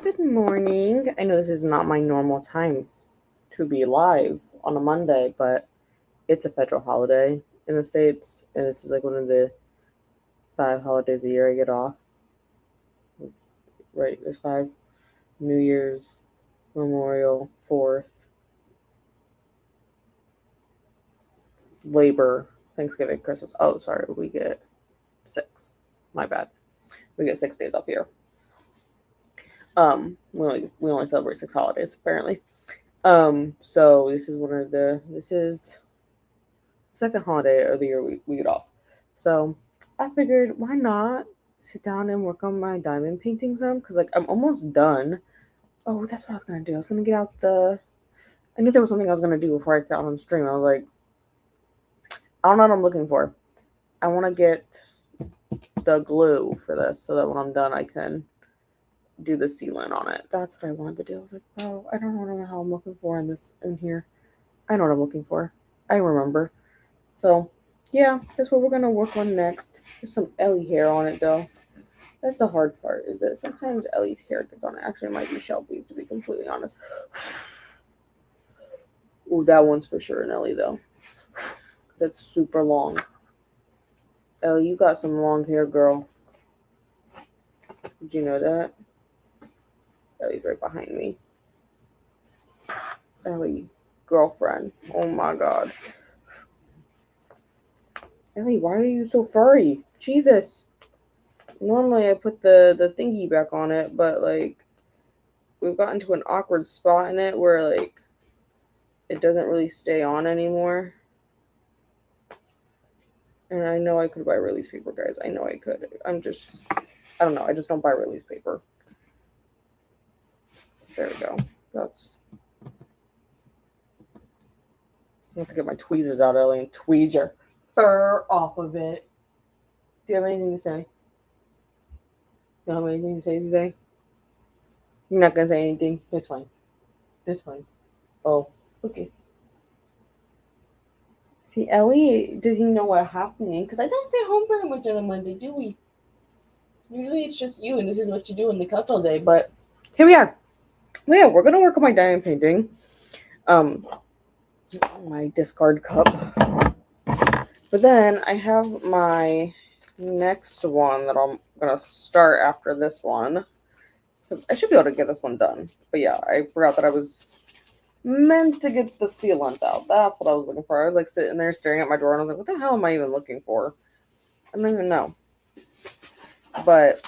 Good morning. I know this is not my normal time to be live on a Monday, but it's a federal holiday in the States, and this is like one of the 5 holidays a year I get off. It's, right, there's five: New Year's, Memorial, 4th, Labor, Thanksgiving, Christmas. Oh, sorry, we get 6. My bad. We get 6 days off here. We only celebrate 6 holidays apparently. So this is second holiday of the year we get off. So I figured, why not sit down and work on my diamond painting some? Because, like, I'm almost done. Oh, that's what I was going to do. I was going to get out I knew there was something I was going to do before I got on stream. I was like, I don't know what I'm looking for. I want to get the glue for this so that when I'm done, I can do the sealant on it. That's what I wanted to do. I was like, bro, I don't know what the hell I'm looking for in here. I know what I'm looking for. I remember. So, yeah, that's what we're gonna work on next. There's some Ellie hair on it though. That's the hard part, is that sometimes Ellie's hair gets on it. Actually, it might be Shelby's, to be completely honest. Ooh, that one's for sure an Ellie though. Cause it's super long. Ellie, you got some long hair, girl. Did you know that? Ellie's right behind me. Ellie, girlfriend. Oh my god. Ellie, why are you so furry? Jesus. Normally I put the thingy back on it, but like we've gotten to an awkward spot in it where like it doesn't really stay on anymore. And I know I could buy release paper, guys. I know I could. I don't know. I just don't buy release paper. There we go. I have to get my tweezers out, Ellie, and tweeze your fur off of it. Do you have anything to say? You don't have anything to say today? You're not gonna say anything? That's fine. That's fine. Oh, okay. See, Ellie doesn't know what's happening because I don't stay home very much on a Monday, do we? Usually it's just you, and this is what you do in the couch all day. But here we are. Well, yeah, we're gonna work on my diamond painting. My discard cup. But then I have my next one that I'm gonna start after this one. Because I should be able to get this one done. But yeah, I forgot that I was meant to get the sealant out. That's what I was looking for. I was like sitting there staring at my drawer and I was like, what the hell am I even looking for? I don't even know. But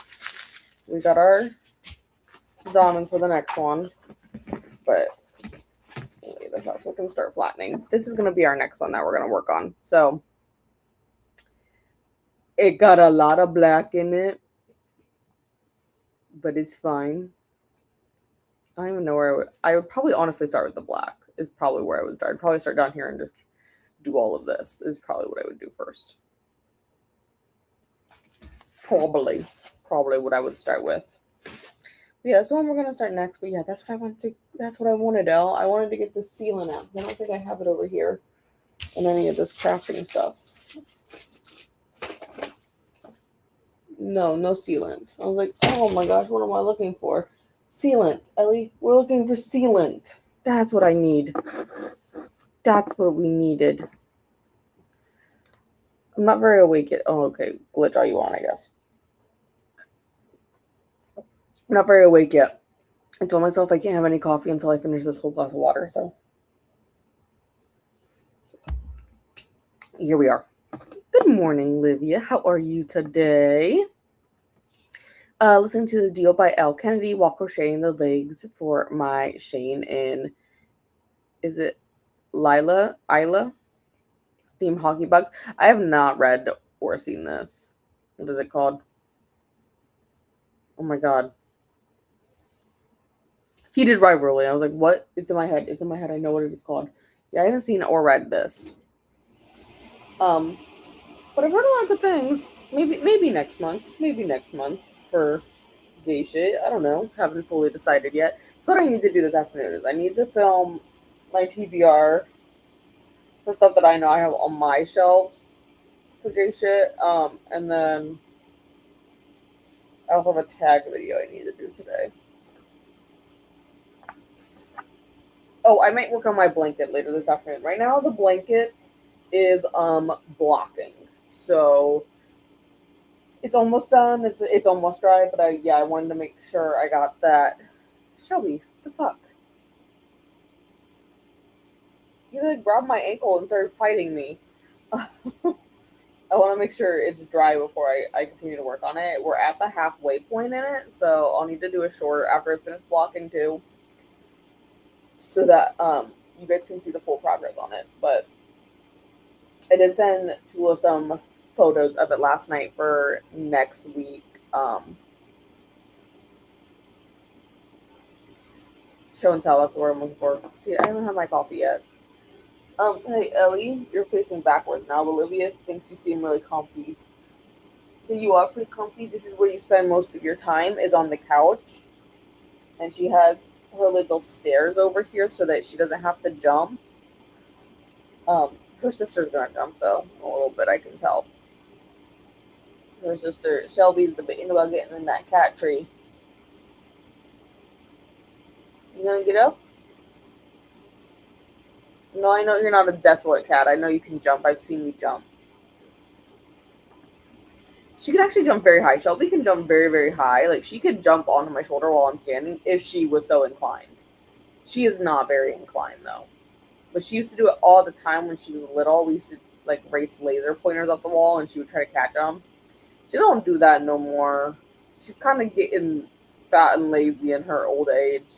we got our diamonds for the next one. But leave this out so we can start flattening. This is going to be our next one that we're going to work on. So it got a lot of black in it, but it's fine. I don't even know where I would probably honestly start with the black is probably where I would start. I'd probably start down here and just do all of this is probably what I would do first. Probably what I would start with. Yeah, that's the one we're gonna start next. But yeah, that's what I wanted to. That's what I wanted, Elle. I wanted to get the sealant out because I don't think I have it over here in any of this crafting stuff. No sealant. I was like, oh my gosh, what am I looking for? Sealant, Ellie. We're looking for sealant. That's what I need. That's what we needed. I'm not very awake yet. Oh, okay. Glitch, are you on? I guess. I'm not very awake yet. I told myself I can't have any coffee until I finish this whole glass of water. So here we are. Good morning, Livia. How are you today? Listening to the deal by L. Kennedy while crocheting the legs for my Shane in, is it Isla theme hockey bugs? I have not read or seen this. What is it called? Oh my god. Heated Rivalry. I was like, what? It's in my head. I know what it is called. Yeah, I haven't seen or read this. But I've heard a lot of good things. Maybe next month. Maybe next month for gay shit. I don't know. Haven't fully decided yet. So what I need to do this afternoon is I need to film my TBR for stuff that I know I have on my shelves for gay shit. And then I also have a tag video I need to do today. Oh, I might work on my blanket later this afternoon. Right now, the blanket is blocking, so it's almost done. It's almost dry, but I wanted to make sure I got that. Shelby, what the fuck? You like grabbed my ankle and started fighting me. I want to make sure it's dry before I continue to work on it. We're at the halfway point in it, so I'll need to do a short after it's finished blocking too, so that you guys can see the full progress on it. But I did send Tula some photos of it last night for next week. Show and tell, that's what I'm looking for. See, I haven't had my coffee yet. Hey Ellie, you're facing backwards now. Olivia thinks you seem really comfy. So you are pretty comfy. This is where you spend most of your time, is on the couch. And she has her little stairs over here so that she doesn't have to jump. Her sister's gonna jump though, a little bit, I can tell. Her sister Shelby's debating about getting in that cat tree. You gonna get up? No, I know you're not a desolate cat. I know you can jump. I've seen you jump. She can actually jump very high. Shelby can jump very, very high. Like, she could jump onto my shoulder while I'm standing if she was so inclined. She is not very inclined, though. But she used to do it all the time when she was little. We used to, like, race laser pointers up the wall, and she would try to catch them. She don't do that no more. She's kind of getting fat and lazy in her old age.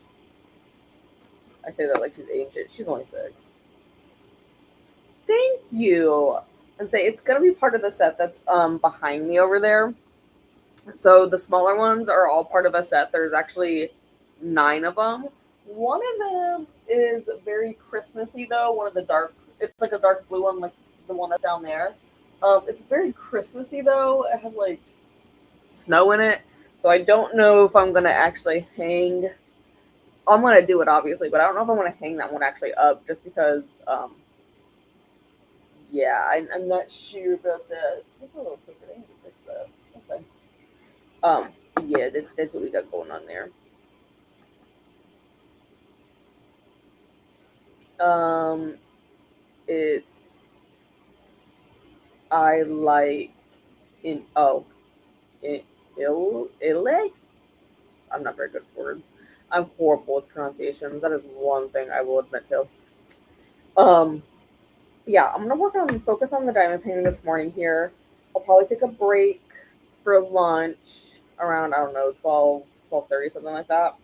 I say that like she's ancient. She's only 6. Thank you. And say it's gonna be part of the set that's behind me over there. So the smaller ones are all part of a set. There's actually 9 of them. One of them is very Christmassy though. One of the dark, it's like a dark blue one, like the one that's down there. It's very Christmassy though. It has like snow in it. So I don't know if I'm gonna actually hang. I'm gonna do it obviously, but I don't know if I'm gonna hang that one actually up just because yeah, I'm not sure about that. That's a little quicker. I need to fix that. That's fine. Um, yeah, that's what we got going on there. Um, it's I like in oh in Ile. I'm not very good at words. I'm horrible with pronunciations. That is one thing I will admit to. Um, yeah, I'm gonna focus on the diamond painting this morning here. I'll probably take a break for lunch around, I don't know, 12:30, something like that.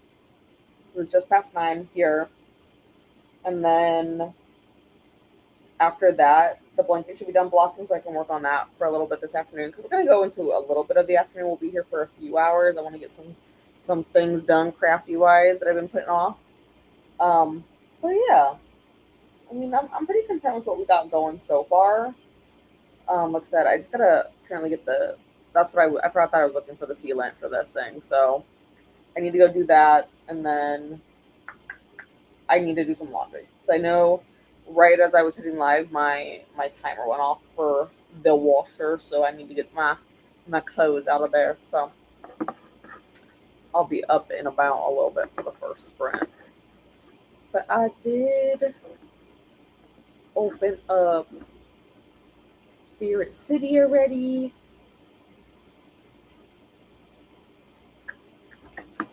It was just past 9 here. And then after that, the blanket should be done blocking so I can work on that for a little bit this afternoon. Because we're gonna go into a little bit of the afternoon. We'll be here for a few hours. I want to get some things done crafty wise that I've been putting off. But yeah, I mean, I'm pretty content with what we got going so far. Like I said, I just gotta apparently get the. That's what I forgot that I was looking for the sealant for this thing. So I need to go do that, and then I need to do some laundry. So I know, right as I was hitting live, my timer went off for the washer. So I need to get my clothes out of there. So I'll be up and about a little bit for the first sprint. But I did open up Spirit City already.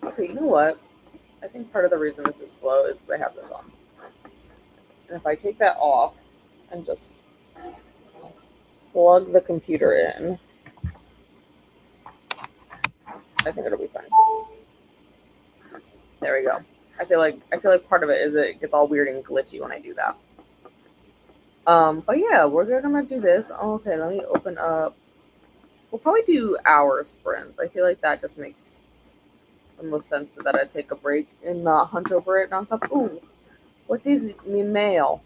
Okay, you know what? I think part of the reason this is slow is because I have this on. And if I take that off and just plug the computer in, I think it'll be fine. There we go. I feel like part of it is it gets all weird and glitchy when I do that. But yeah, we're gonna do this. Oh, okay, let me open up. We'll probably do hour sprints. I feel like that just makes the most sense that I take a break and not hunch over it nonstop. Ooh, what is me mail?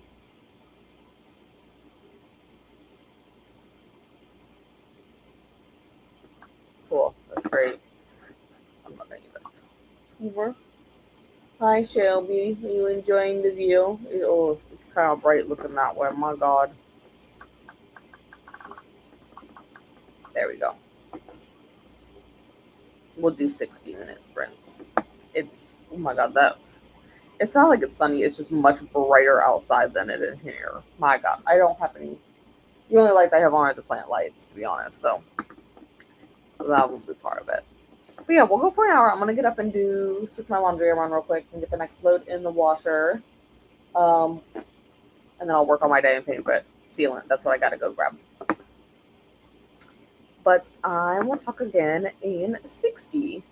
Cool, that's great. I'm not gonna use that. Over. Hi Shelby, are you enjoying the view? Oh, it's kind of bright looking that way. My God. There we go. We'll do 60-minute sprints. It's, oh my God, It's not like it's sunny, it's just much brighter outside than it is here. My God, I don't have any. The only lights I have on are the plant lights, to be honest. So that will be part of it. But yeah, we'll go for an hour. I'm gonna get up and do switch my laundry around real quick and get the next load in the washer. Um, and then I'll work on my day and paint it sealant. That's what I gotta go grab. But I will talk again in 60.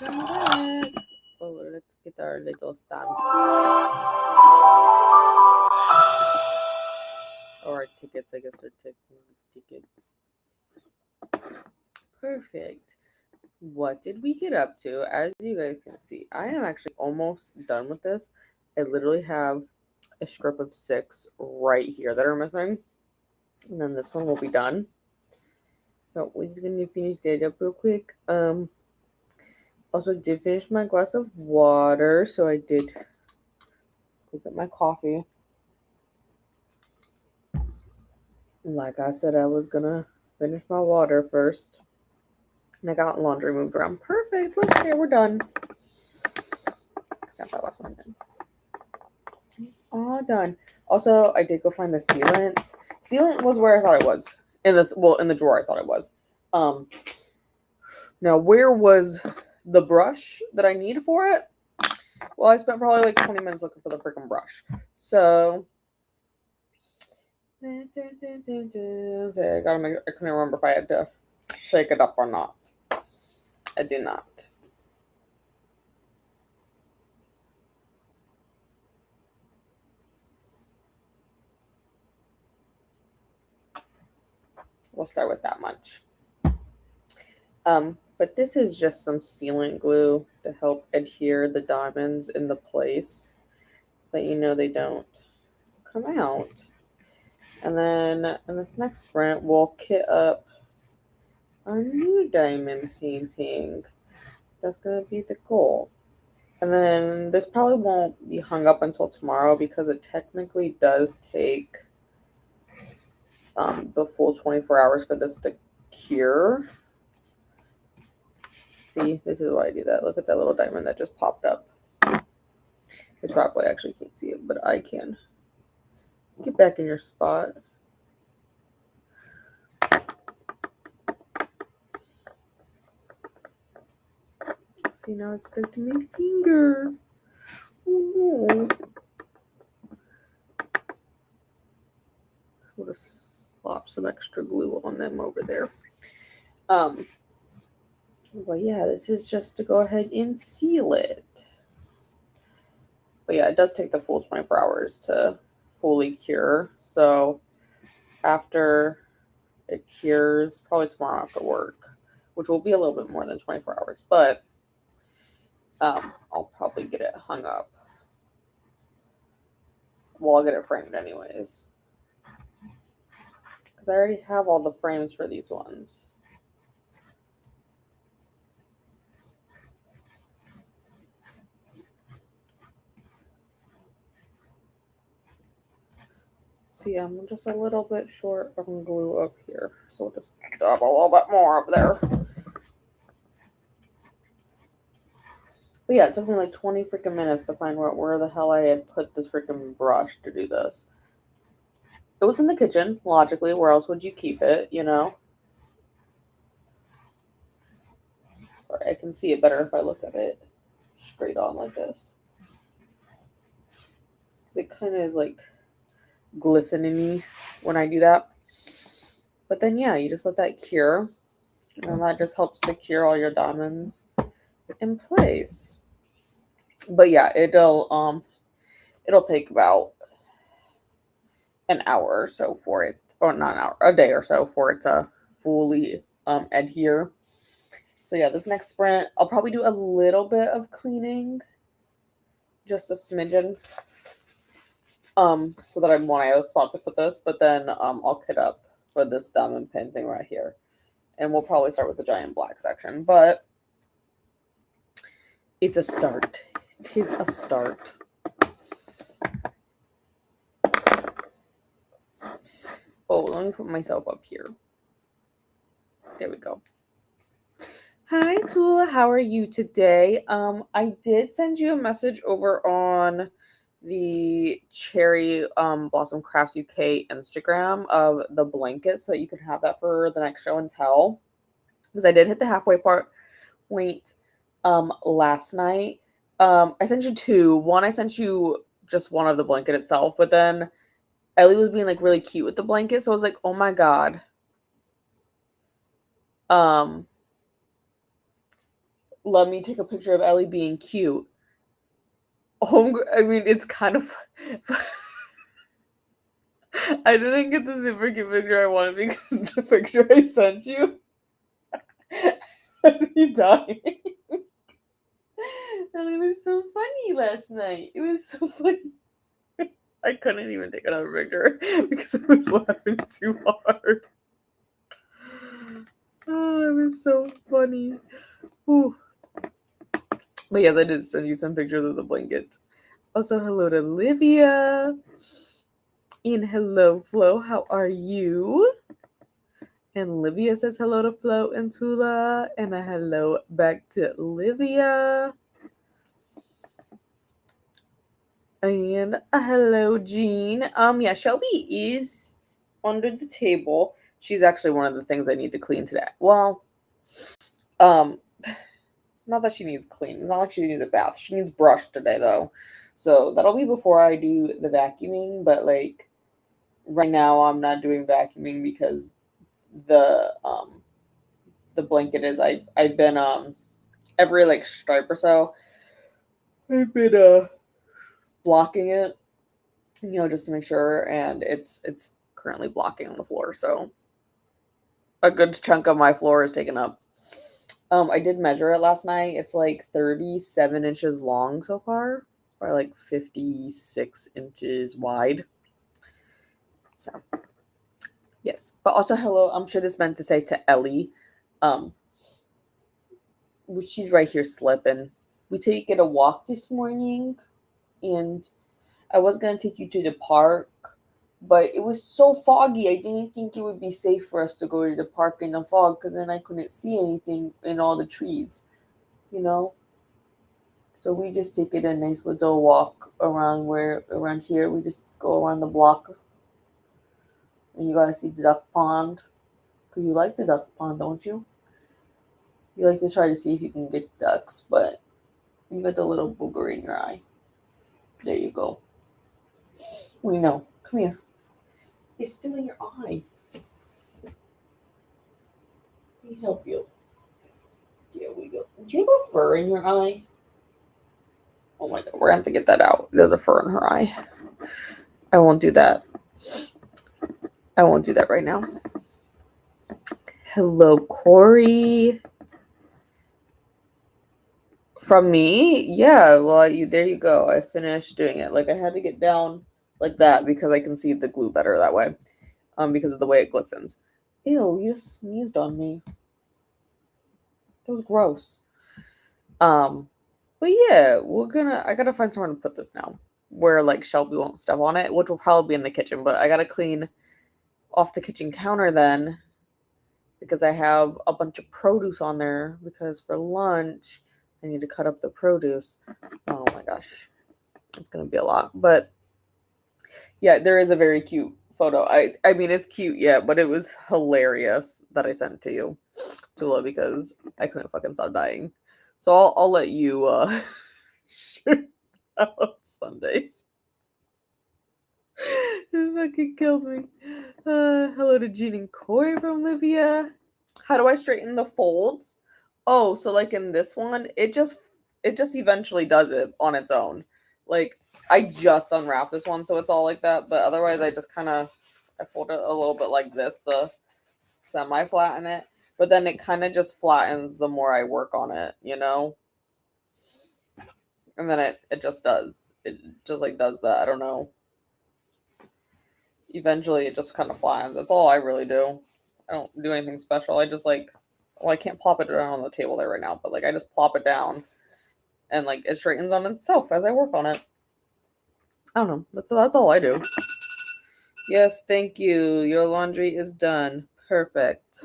Come back. Oh, let's get our little stamp. Or our tickets, I guess they're tickets. Perfect. What did we get up to? As you guys can see, I am actually almost done with this. I literally have a strip of 6 right here that are missing. And then this one will be done. So we're just gonna finish that up real quick. Also did finish my glass of water, so I did go get my coffee. Like I said, I was gonna finish my water first. And I got laundry moved around. Perfect. Look, here we're done. Except that last one done. All done. Also, I did go find the sealant. Sealant was where I thought it was. In the drawer I thought it was. Now where was the brush that I need for it? Well, I spent probably like 20 minutes looking for the freaking brush. So I couldn't remember if I had to shake it up or not. I do not. We'll start with that much. But this is just some sealant glue to help adhere the diamonds into place so that you know they don't come out. And then in this next sprint, we'll kit up our new diamond painting. That's going to be the goal. And then this probably won't be hung up until tomorrow because it technically does take the full 24 hours for this to cure. See, this is why I do that. Look at that little diamond that just popped up. It's probably actually can't see it, but I can. Get back in your spot. See, now it's stuck to my finger. Ooh. Sort of slop some extra glue on them over there. Well, yeah, this is just to go ahead and seal it. But yeah, it does take the full 24 hours to fully cure. So after it cures, probably tomorrow after work, which will be a little bit more than 24 hours, but I'll probably get it hung up. Well, I'll get it framed anyways. Because I already have all the frames for these ones. See, I'm just a little bit short on glue up here. So we'll just dab a little bit more up there. But yeah, it took me like 20 freaking minutes to find where the hell I had put this freaking brush to do this. It was in the kitchen, logically. Where else would you keep it, you know? Sorry, I can see it better if I look at it straight on like this. It kind of is like glistening when I do that. But then, yeah, you just let that cure. And that just helps secure all your diamonds in place. But yeah, it'll take about an hour or so for it, or not an hour, a day or so for it to fully adhere. So yeah, this next sprint, I'll probably do a little bit of cleaning, just a smidgen, so that I'm one eye spot to put this, but then I'll kit up for this diamond painting right here, and we'll probably start with the giant black section, but it's a start. It is a start. Oh, let me put myself up here. There we go. Hi, Tula. How are you today? I did send you a message over on the Cherry Blossom Crafts UK Instagram of the blanket so that you can have that for the next show and tell. Because I did hit the halfway point last night. I sent you 2. One, I sent you just one of the blanket itself, but then Ellie was being like really cute with the blanket, so I was like, oh my god. let me take a picture of Ellie being cute. I mean, it's kind of. I didn't get the super cute picture I wanted because the picture I sent you had me dying. Ellie was so funny last night. It was so funny. I couldn't even take another picture because I was laughing too hard. Oh, it was so funny. Ooh. But yes, I did send you some pictures of the blankets. Also, hello to Livia. And hello, Flo. How are you? And Livia says hello to Flo and Tula. And a hello back to Livia. And a hello, Jean. Yeah, Shelby is under the table. She's actually one of the things I need to clean today. Well, um, not that she needs clean. It's not like she needs a bath. She needs brushed today though. So that'll be before I do the vacuuming, but like right now I'm not doing vacuuming because the um the blanket is I've been every like stripe or so I've been blocking it, just to make sure, and it's currently blocking on the floor, so a good chunk of my floor is taken up. I did measure it last night. It's like 37 inches long so far, or like 56 inches wide. So, yes. But also, hello. I'm sure this meant to say to Ellie, um, which she's right here slipping. We take it a walk this morning, and I was gonna take you to the park, but it was so foggy. I didn't think it would be safe for us to go to the park in the fog because then I couldn't see anything in all the trees, you know. So we just take it a nice little walk around here. We just go around the block, and you guys see the duck pond. Cause you like the duck pond, don't you? You like to try to see if you can get ducks, but you got the little booger in your eye. There you go. We know. Come here. It's still in your eye. Let me help you. There we go. Do you have a fur in your eye? Oh my god, we're gonna have to get that out. There's a fur in her eye. I won't do that. I won't do that right now. Hello, Corey. From me? Yeah, well, there you go. I finished doing it. Like, I had to get down like that because I can see the glue better that way. Because of the way it glistens. Ew, you just sneezed on me. That was gross. But yeah, I gotta find somewhere to put this now. Where like Shelby won't step on it, which will probably be in the kitchen, but I gotta clean off the kitchen counter then because I have a bunch of produce on there because for lunch I need to cut up the produce. Oh my gosh. It's gonna be a lot. But yeah, there is a very cute photo. I mean it's cute, yeah, but it was hilarious that I sent to you, Tula, because I couldn't fucking stop dying. So I'll let you shoot out Sundays. It fucking killed me. Hello to Jean and Corey from Livia. How do I straighten the folds? Oh, so like in this one, it just eventually does it on its own. Like I just unwrapped this one, so it's all like that. But otherwise, I just kind of I fold it a little bit like this to semi flatten it. But then it kind of just flattens the more I work on it, And then it just does. It just like does that. I don't know. Eventually it just kind of flattens. That's all I really do. I don't do anything special. I just like, well, I can't plop it down on the table there right now, but like I just plop it down and like it straightens on itself as I work on it. I don't know. That's all I do. Yes, thank you. Your laundry is done. Perfect.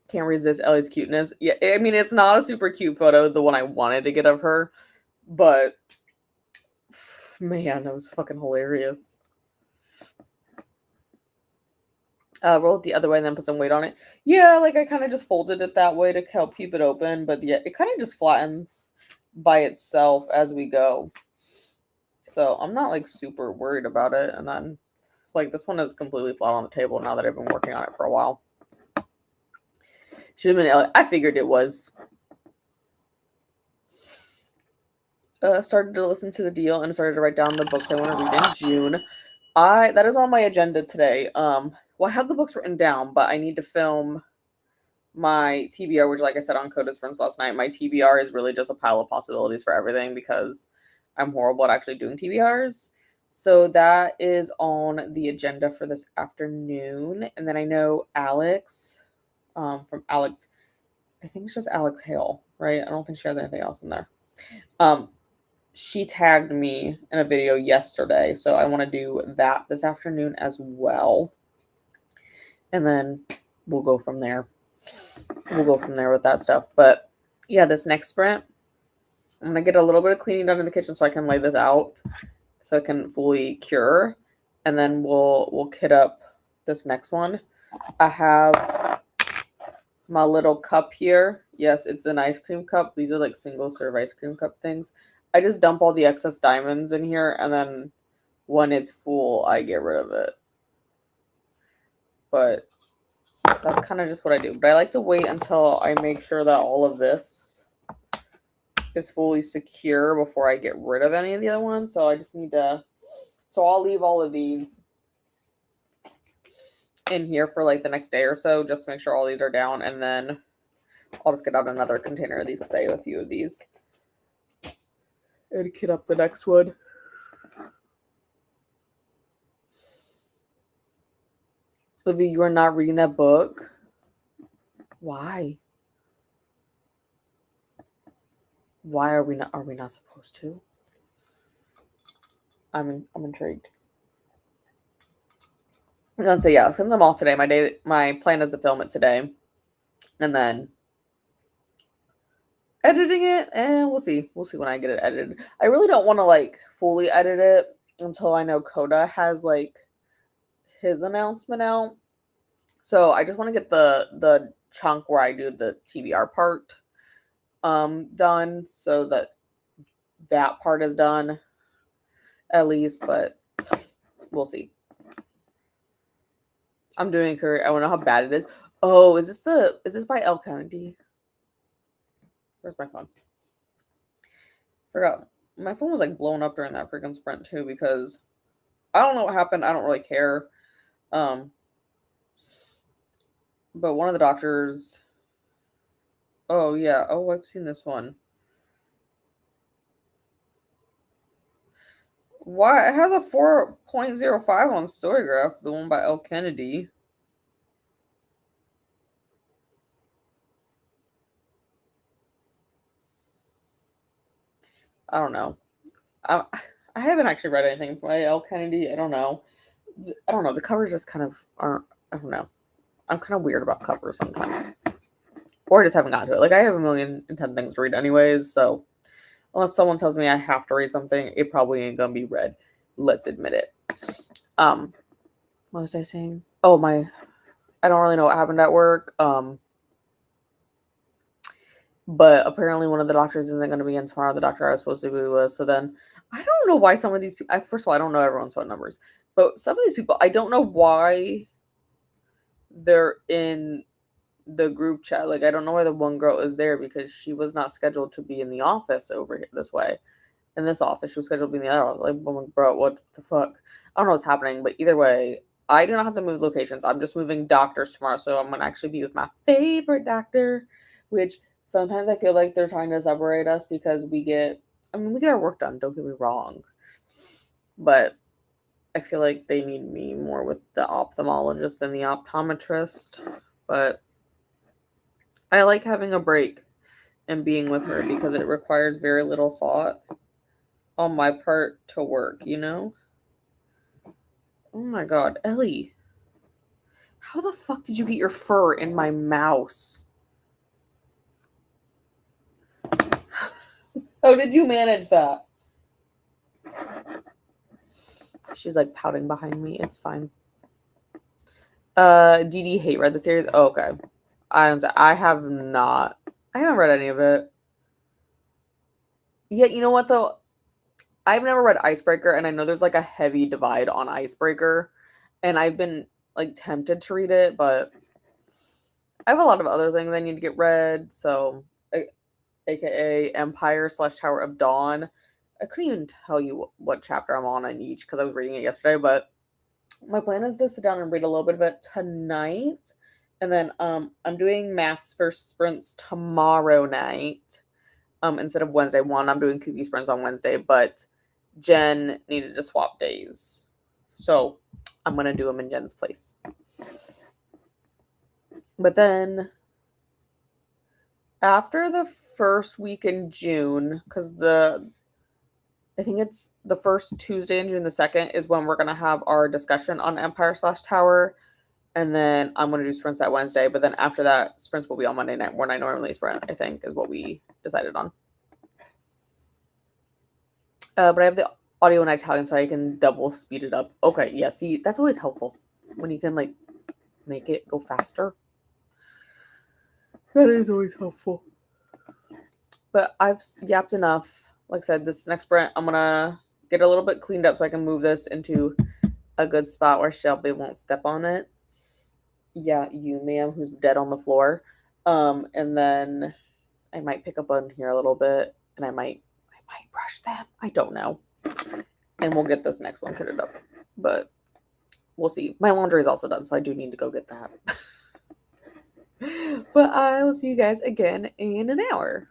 Can't resist Ellie's cuteness. Yeah, I mean it's not a super cute photo, the one I wanted to get of her, but man, that was fucking hilarious. Roll it the other way and then put some weight on it. Yeah, like I kind of just folded it that way to help keep it open, but yeah, it kind of just flattens by itself as we go. So I'm not like super worried about it. And then like this one is completely flat on the table now that I've been working on it for a while. Should have been. I figured it was. Started to listen to the deal and started to write down the books I want to read in June. That is on my agenda today. Well, I have the books written down, but I need to film my TBR, which, like I said on Coda's Friends last night, my TBR is really just a pile of possibilities for everything because I'm horrible at actually doing TBRs. So that is on the agenda for this afternoon. And then I know Alex, from Alex, I think it's just Alex Hale, right? I don't think she has anything else in there. She tagged me in a video yesterday, so I want to do that this afternoon as well. And then we'll go from there. We'll go from there with that stuff. But yeah, this next sprint, I'm going to get a little bit of cleaning done in the kitchen so I can lay this out so it can fully cure. And then we'll kit up this next one. I have my little cup here. Yes, it's an ice cream cup. These are like single serve ice cream cup things. I just dump all the excess diamonds in here, and then when it's full, I get rid of it. But that's kind of just what I do. But I like to wait until I make sure that all of this is fully secure before I get rid of any of the other ones. So I just need to... So I'll leave all of these in here for like the next day or so, just to make sure all these are down. And then I'll just get out another container of these to save a few of these. And kit up the next one. Olivia, you are not reading that book? Why? Why are we not supposed to? I'm intrigued. I'm gonna say, yeah, since I'm off today, my plan is to film it today. And then editing it, and we'll see. We'll see when I get it edited. I really don't want to like fully edit it until I know Coda has like his announcement out. So I just want to get the chunk where I do the TBR part done so that part is done at least, but we'll see. I'm doing it. I want to know how bad it is. Oh, is this by L. Kennedy? Where's my phone? Forgot. My phone was like blowing up during that freaking sprint too because I don't know what happened. I don't really care. But one of the doctors. Oh yeah. Oh, I've seen this one. Why it has a 4.05 on Storygraph, the one by L. Kennedy. I don't know. I haven't actually read anything by L. Kennedy. I don't know. The covers just kind of aren't. I don't know. I'm kind of weird about covers sometimes, or I just haven't gotten to it. Like I have 1,010 things to read anyways, so unless someone tells me I have to read something, it probably ain't gonna be read. Let's admit it. What was I saying? Oh I don't really know what happened at work. But apparently one of the doctors isn't going to be in tomorrow. The doctor I was supposed to be with. So then I don't know why some of these people. First of all, I don't know everyone's phone numbers, but some of these people I don't know why they're in the group chat. Like I don't know why the one girl is there because she was not scheduled to be in the office over here this way. In this office, she was scheduled to be in the other. Like, oh, bro, what the fuck? I don't know what's happening, but either way, I do not have to move locations. I'm just moving doctors tomorrow, so I'm gonna actually be with my favorite doctor, which sometimes I feel like they're trying to separate us because we get our work done. Don't get me wrong, but I feel like they need me more with the ophthalmologist than the optometrist. But I like having a break and being with her because it requires very little thought on my part to work, you know? Oh my god, Ellie. How the fuck did you get your fur in my mouse? How did you manage that? She's like pouting behind me. It's fine. DD Hate read the series. Oh, okay. I have not. I haven't read any of it. Yeah, you know what though? I've never read Icebreaker, and I know there's like a heavy divide on Icebreaker, and I've been like tempted to read it, but I have a lot of other things I need to get read, so aka Empire slash Tower of Dawn. I couldn't even tell you what chapter I'm on each because I was reading it yesterday, but my plan is to sit down and read a little bit of it tonight. And then I'm doing mass first sprints tomorrow night. Instead of Wednesday one, I'm doing cookie sprints on Wednesday, but Jen needed to swap days. So I'm gonna do them in Jen's place. But then after the first week in June, because I think it's the first Tuesday in June, the second is when we're gonna have our discussion on Empire slash Tower. And then I'm gonna do sprints that Wednesday, but then after that, sprints will be on Monday night when I normally sprint, I think, is what we decided on. But I have the audio in Italian so I can double speed it up. Okay, yeah, see, that's always helpful when you can like make it go faster. That is always helpful. But I've yapped enough. Like I said, this next sprint, I'm gonna get a little bit cleaned up so I can move this into a good spot where Shelby won't step on it. Yeah, you, ma'am, who's dead on the floor. And then I might pick up on here a little bit, and I might brush them. I don't know. And we'll get this next one kitted up, but we'll see. My laundry is also done, so I do need to go get that. But I will see you guys again in an hour.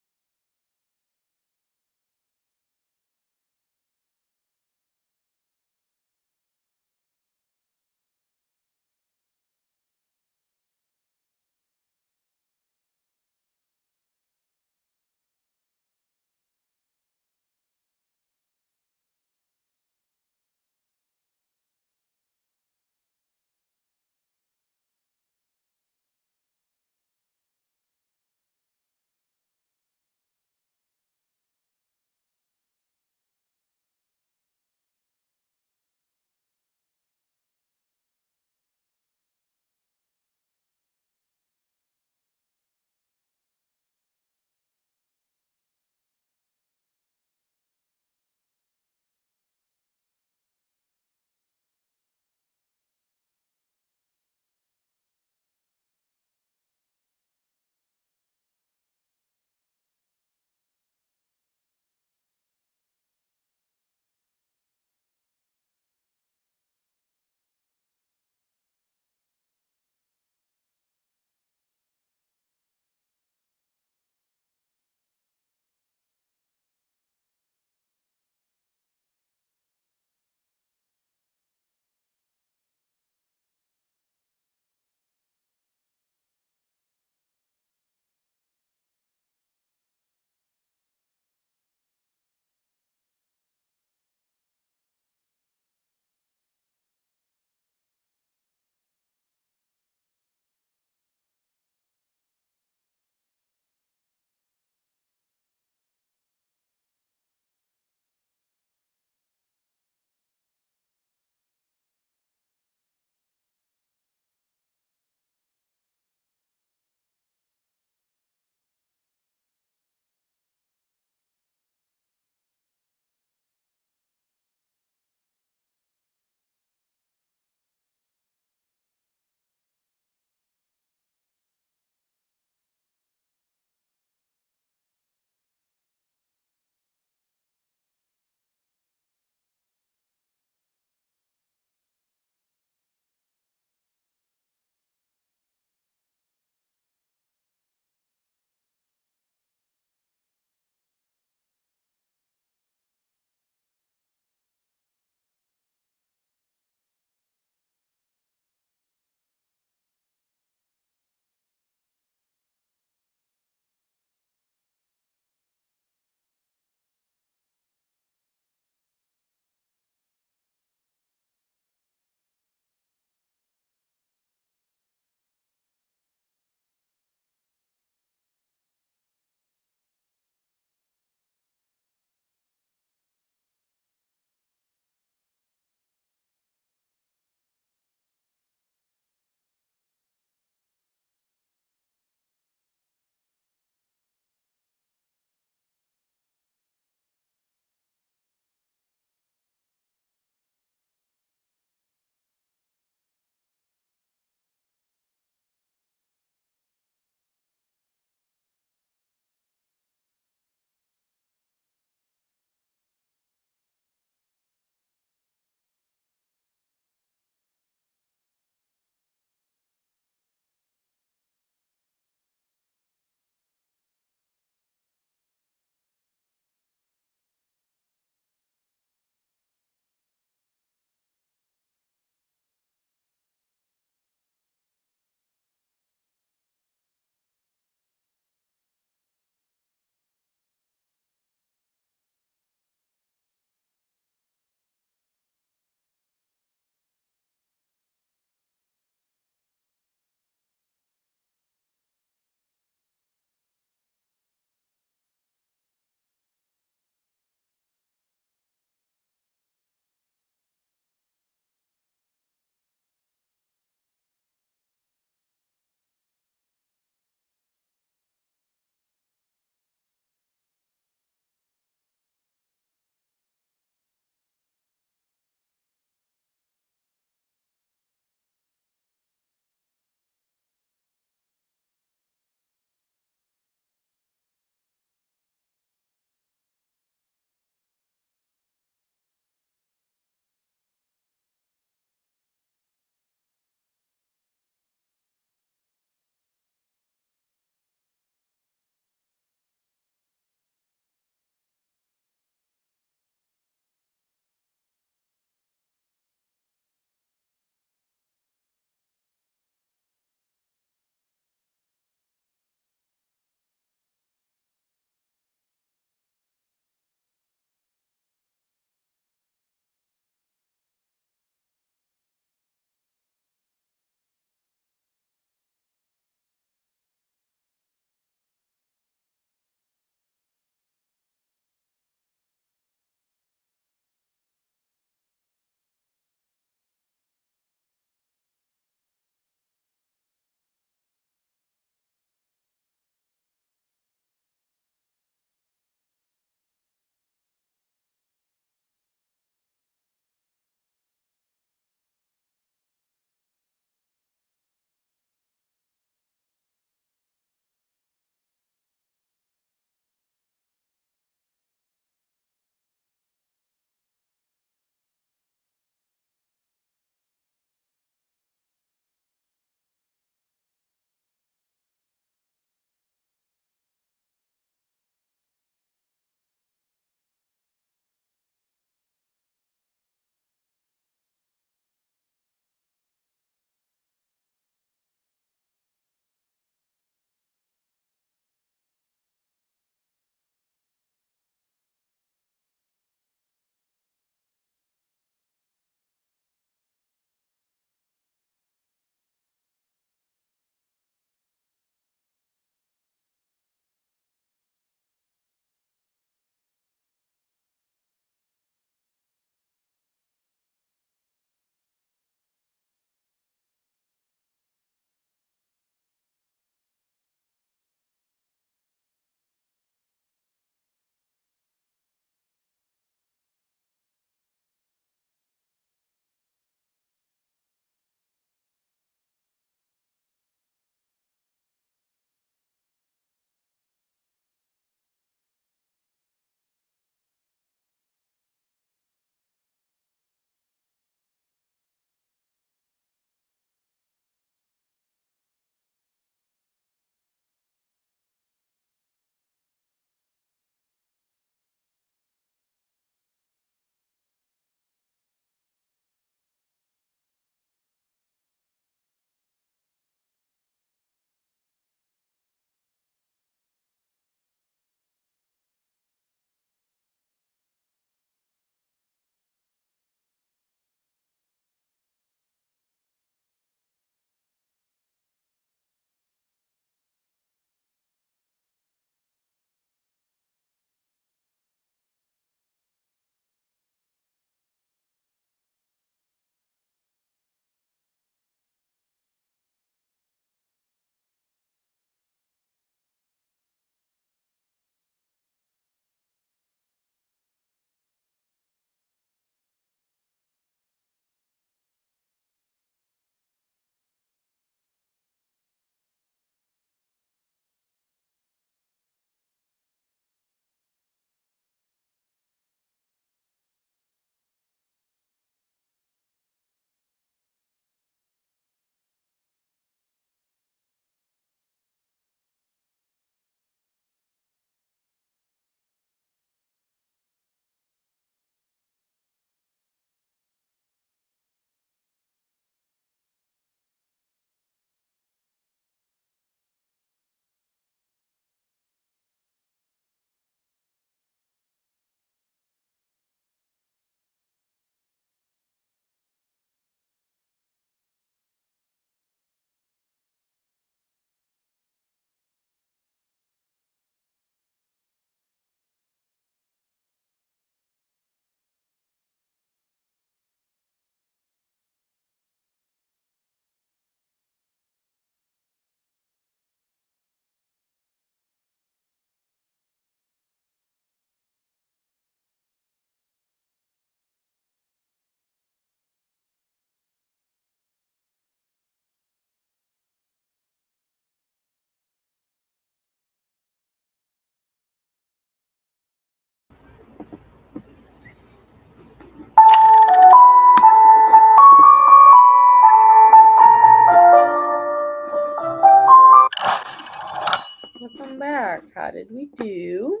How did we do?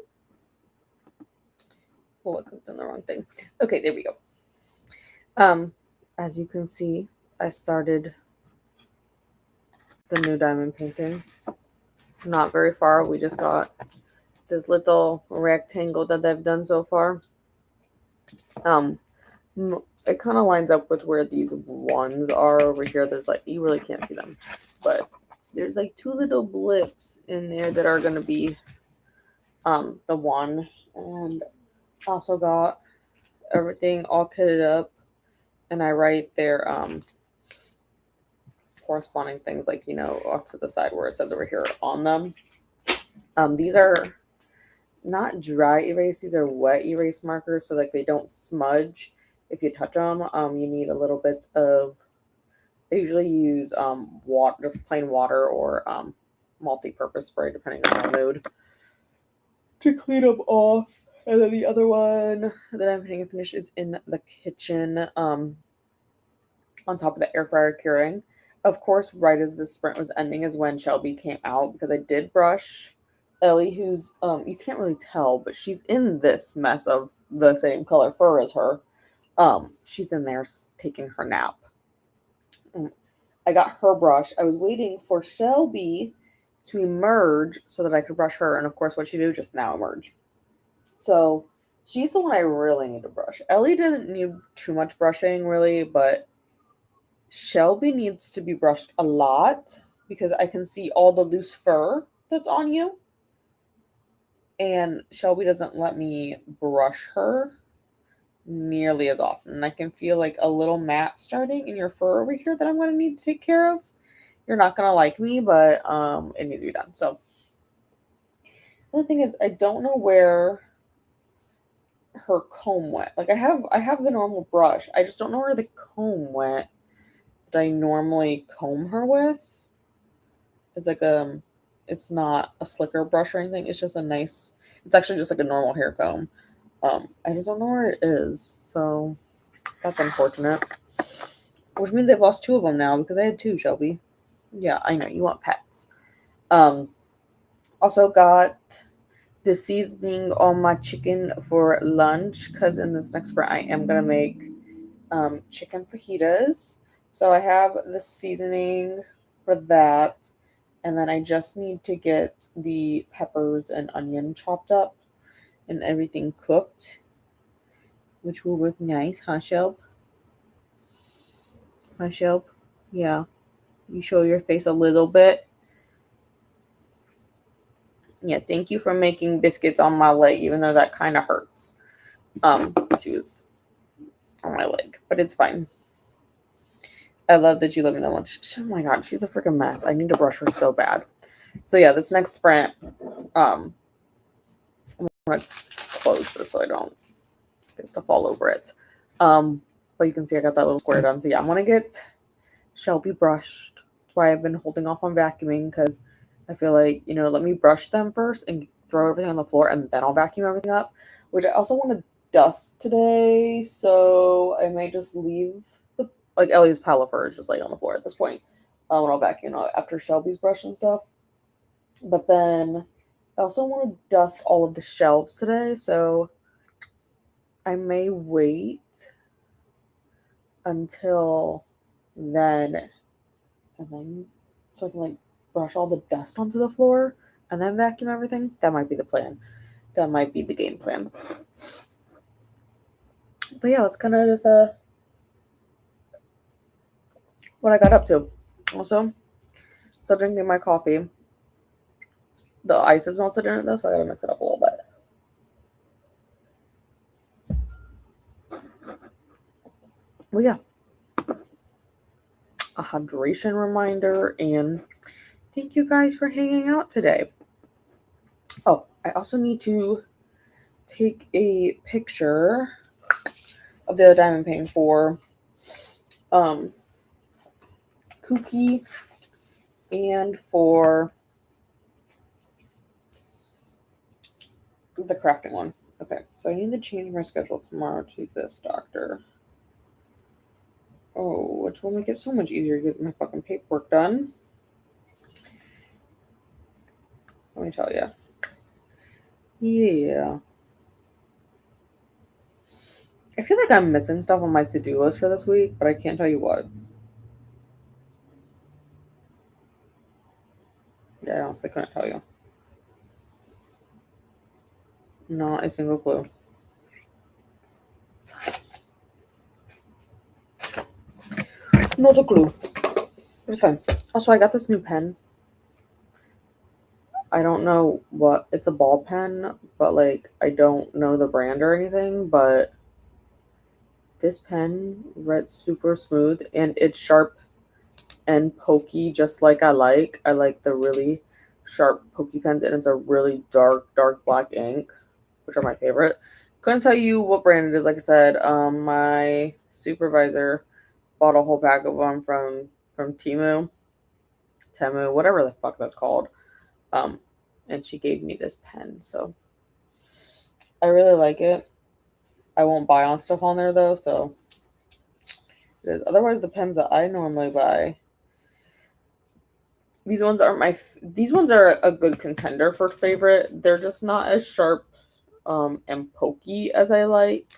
Oh, I clicked on the wrong thing. Okay, there we go. As you can see, I started the new diamond painting. Not very far. We just got this little rectangle that I've done so far. It kind of lines up with where these ones are over here. There's like, you really can't see them, but there's like two little blips in there that are going to be the one. And also got everything all kitted up, and I write their corresponding things, like, you know, off to the side where it says over here on them. These are not dry erase, these are wet erase markers, so like they don't smudge if you touch them. You need a little bit of, I usually use water, just plain water, or multi-purpose spray depending on my mood, to clean them off. And then the other one that I'm putting a finish is in the kitchen, on top of the air fryer curing. Of course, right as the sprint was ending is when Shelby came out, because I did brush Ellie, who's you can't really tell, but she's in this mess of the same color fur as her. She's in there taking her nap. I got her brush. I was waiting for Shelby to emerge so that I could brush her, and of course, what she did just now emerge. So she's the one I really need to brush. Ellie doesn't need too much brushing, really, but Shelby needs to be brushed a lot because I can see all the loose fur that's on you. And Shelby doesn't let me brush her nearly as often. And I can feel like a little mat starting in your fur over here that I'm going to need to take care of. You're not going to like me, but it needs to be done. So the thing is, I don't know where her comb went. Like I have the normal brush. I just don't know where the comb went that I normally comb her with. It's like it's not a slicker brush or anything. It's just a nice, it's actually just like a normal hair comb. I just don't know where it is, so that's unfortunate. Which means I've lost two of them now because I had two, Shelby. Yeah, I know, you want pets. Also got the seasoning on my chicken for lunch, because in this next sprint I am going to make chicken fajitas. So I have the seasoning for that, and then I just need to get the peppers and onion chopped up and everything cooked, which will look nice, huh, Shelb? Huh, Shelb? Yeah. You show your face a little bit. Yeah, thank you for making biscuits on my leg, even though that kind of hurts. She was on my leg, but it's fine. I love that you let me know much. Oh my god, she's a freaking mess. I need to brush her so bad. So yeah, this next sprint, I'm gonna close this so I don't get stuff all over it. But you can see I got that little square done. So yeah, I'm gonna get Shelby brushed. That's why I've been holding off on vacuuming, because I feel like, you know, let me brush them first and throw everything on the floor, and then I'll vacuum everything up. Which I also want to dust today, so I might just leave the, like, Ellie's pile of fur is just like on the floor at this point. When I'll vacuum after Shelby's brush and stuff. But then I also want to dust all of the shelves today, so I may wait until then, and then so I can like brush all the dust onto the floor and then vacuum everything. That might be the plan. That might be the game plan. But yeah, that's kind of just what I got up to. Also, still drinking my coffee. The ice is melted in it though, so I gotta mix it up a little bit. Well, yeah, a hydration reminder, and thank you guys for hanging out today. Oh, I also need to take a picture of the other diamond painting for Kooky and for the crafting one. Okay, so I need to change my schedule tomorrow to this doctor. Oh, which will make it so much easier to get my fucking paperwork done. Let me tell you. Yeah. I feel like I'm missing stuff on my to-do list for this week, but I can't tell you what. Yeah, I honestly couldn't tell you. Not a single clue. Not a clue. It's fine. Also, I got this new pen. I don't know what it's a ball pen, but like I don't know the brand or anything, but this pen read super smooth and it's sharp and pokey just like I like. I like the really sharp pokey pens and it's a really dark black ink, which are my favorite. Couldn't tell you what brand it is, like I said. My supervisor bought a whole pack of them from Temu, whatever the fuck that's called. Um, and she gave me this pen, so I really like it. I won't buy on stuff on there though, so otherwise the pens that I normally buy, these ones are a good contender for favorite. They're just not as sharp and pokey as I like.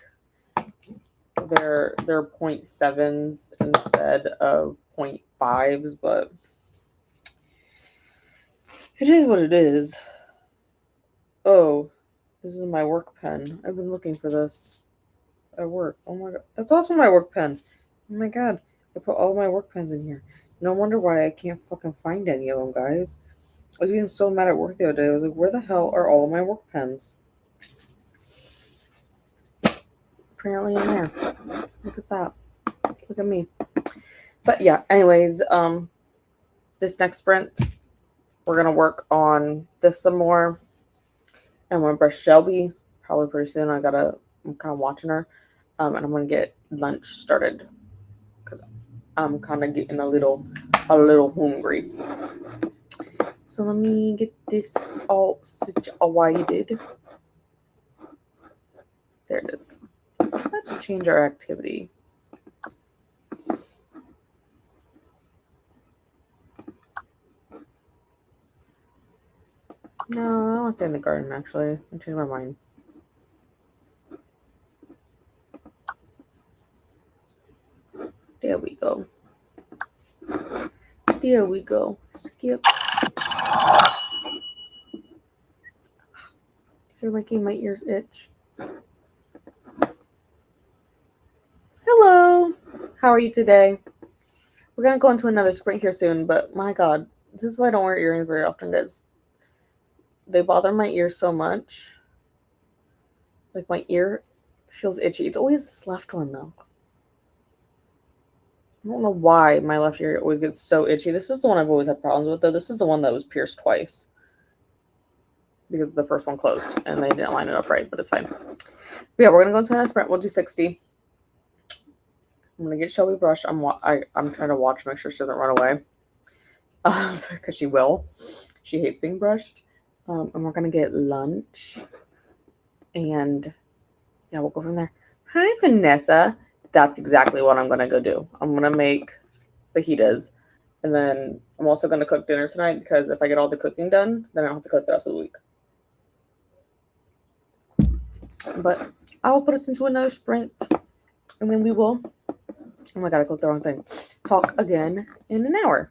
They're point sevens instead of point fives, but it is what it is. Oh, this is my work pen. I've been looking for this at work. Oh my god. That's also my work pen. Oh my god. I put all my work pens in here. No wonder why I can't fucking find any of them, guys. I was getting so mad at work the other day. I was like, where the hell are all of my work pens? Apparently in there. Look at that. Look at me. But yeah, anyways, this next sprint, we're gonna work on this some more. I'm gonna brush Shelby probably pretty soon. I'm kind of watching her. And I'm gonna get lunch started because I'm kind of getting a little hungry. So let me get this all situated. There it is. Let's change our activity. No, I want to stay in the garden actually. I changed my mind. There we go. There we go. Skip. These are making my ears itch. Hello. How are you today? We're gonna go into another sprint here soon, but my god, this is why I don't wear earrings very often, guys. They bother my ears so much. Like my ear feels itchy. It's always this left one though. I don't know why my left ear always gets so itchy. This is the one I've always had problems with though. This is the one that was pierced twice. Because the first one closed and they didn't line it up right, but it's fine. But yeah, we're gonna go into another sprint. We'll do 60. I'm gonna get Shelby brushed. I'm trying to watch, make sure she doesn't run away, because she will. She hates being brushed. And we're gonna get lunch, and yeah, we'll go from there. Hi, Vanessa. That's exactly what I'm gonna go do. I'm gonna make fajitas, and then I'm also gonna cook dinner tonight because if I get all the cooking done, then I don't have to cook the rest of the week. But I will put us into another sprint, and then we will. Oh my god, I clicked the wrong thing. Talk again in an hour.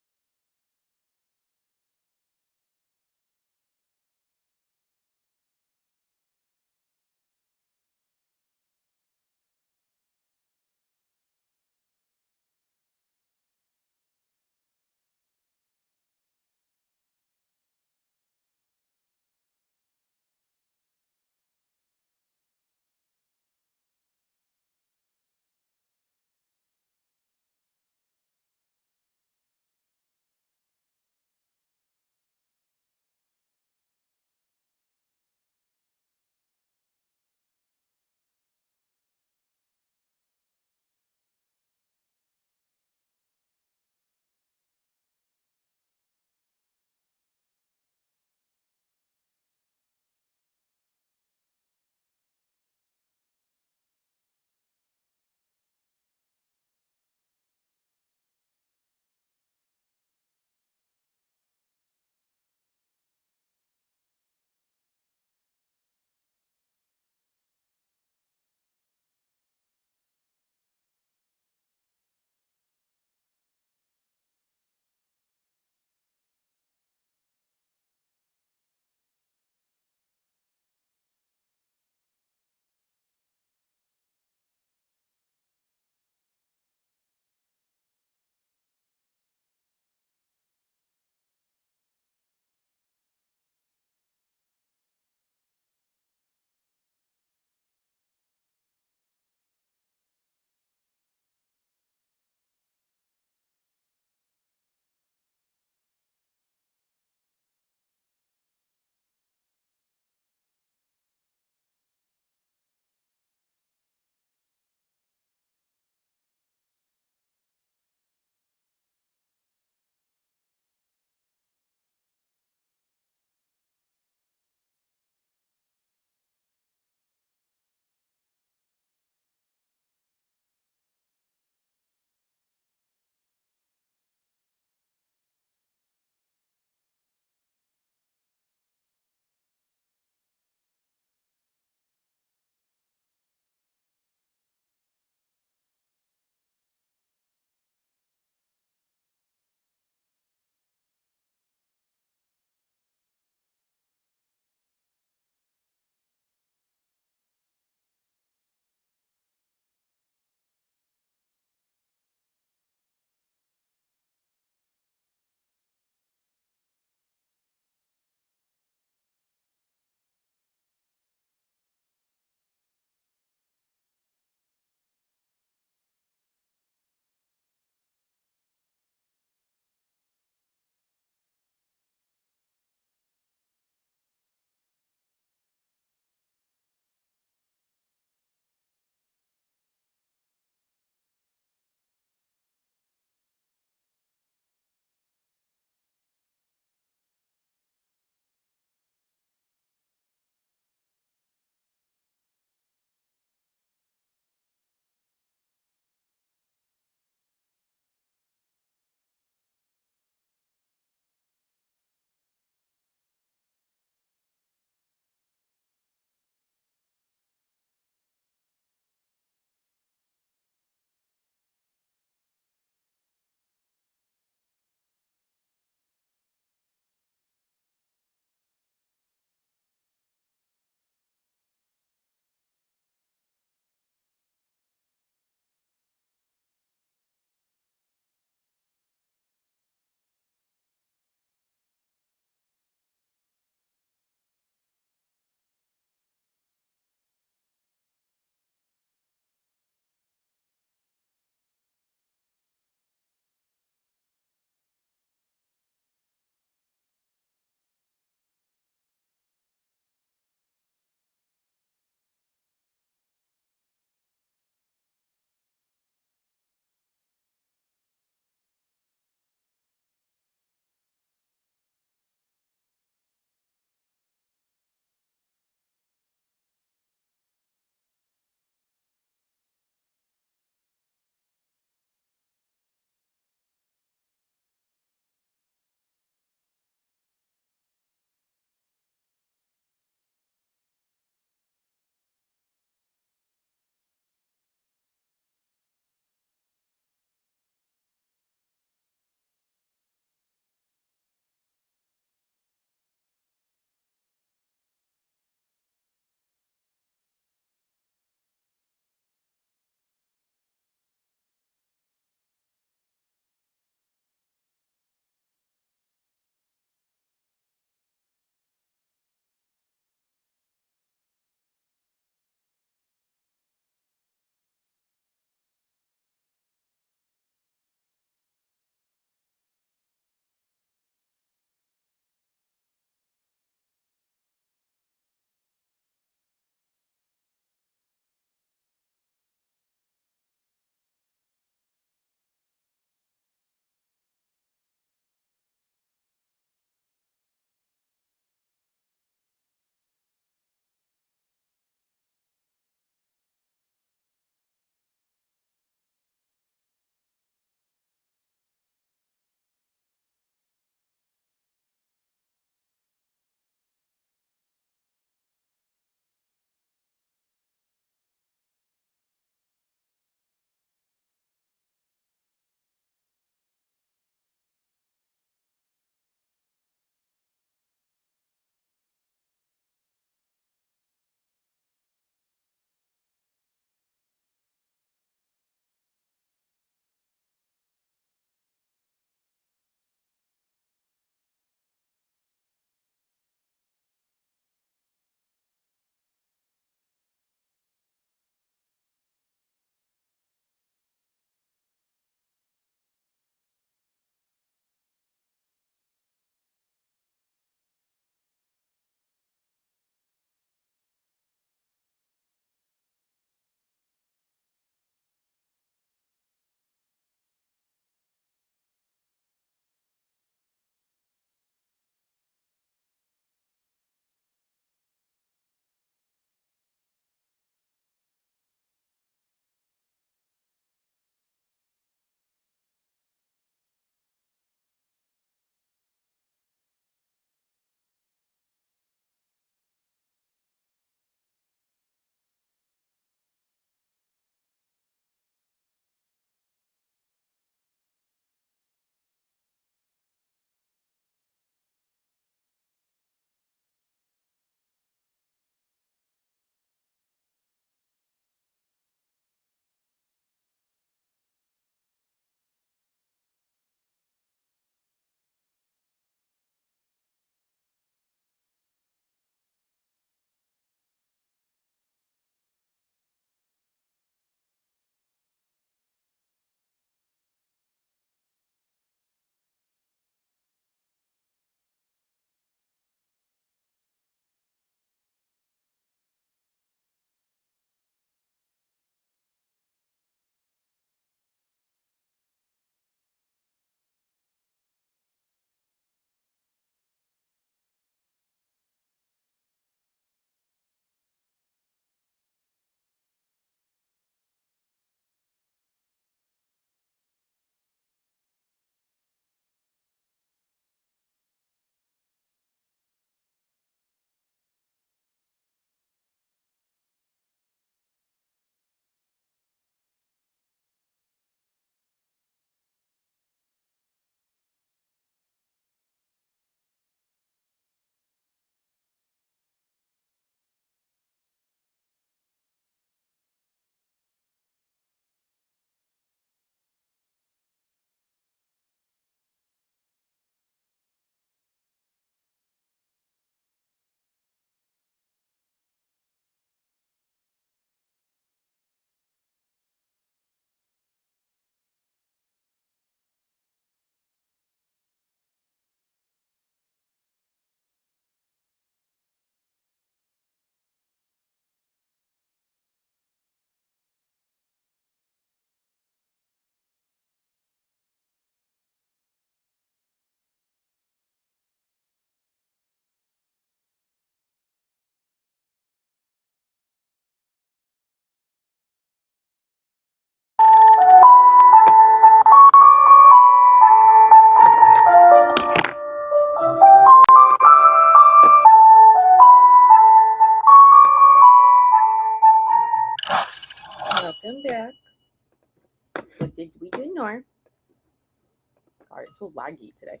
so laggy today.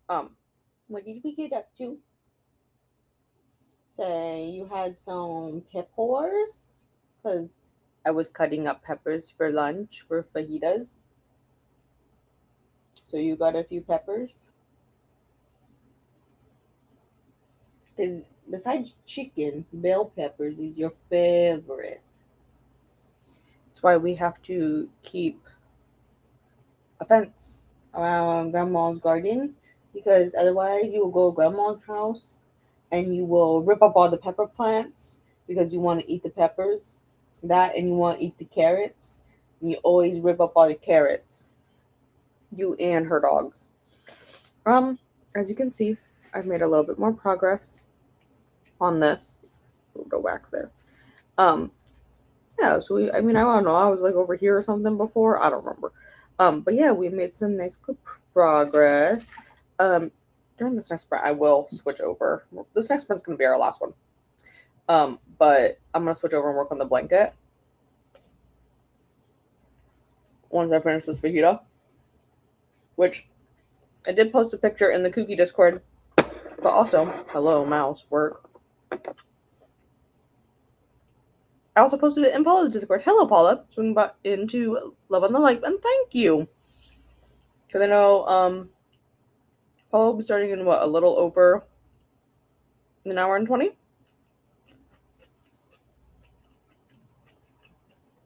What did we get up to? Say you had some peppers, because I was cutting up peppers for lunch for fajitas. So you got a few peppers. Because besides chicken, bell peppers is your favorite. That's why we have to keep a fence around grandma's garden, because otherwise you will go to grandma's house and you will rip up all the pepper plants because you want to eat the peppers. That, and you want to eat the carrots. And you always rip up all the carrots. You and her dogs. As you can see, I've made a little bit more progress on this. A little wax there. Yeah, so I don't know, I was like over here or something before. I don't remember. But yeah, we made some nice good progress. During this next sprint, I will switch over. This next sprint's gonna be our last one. But I'm gonna switch over and work on the blanket once I finish this fajita. Which I did post a picture in the Kooky Discord. But also, hello, mouse, work. I also posted it in Paula's Discord. Hello, Paula. Swing back into Love on the Like button. Thank you. Because I know Paula will be starting in a little over an hour and 20?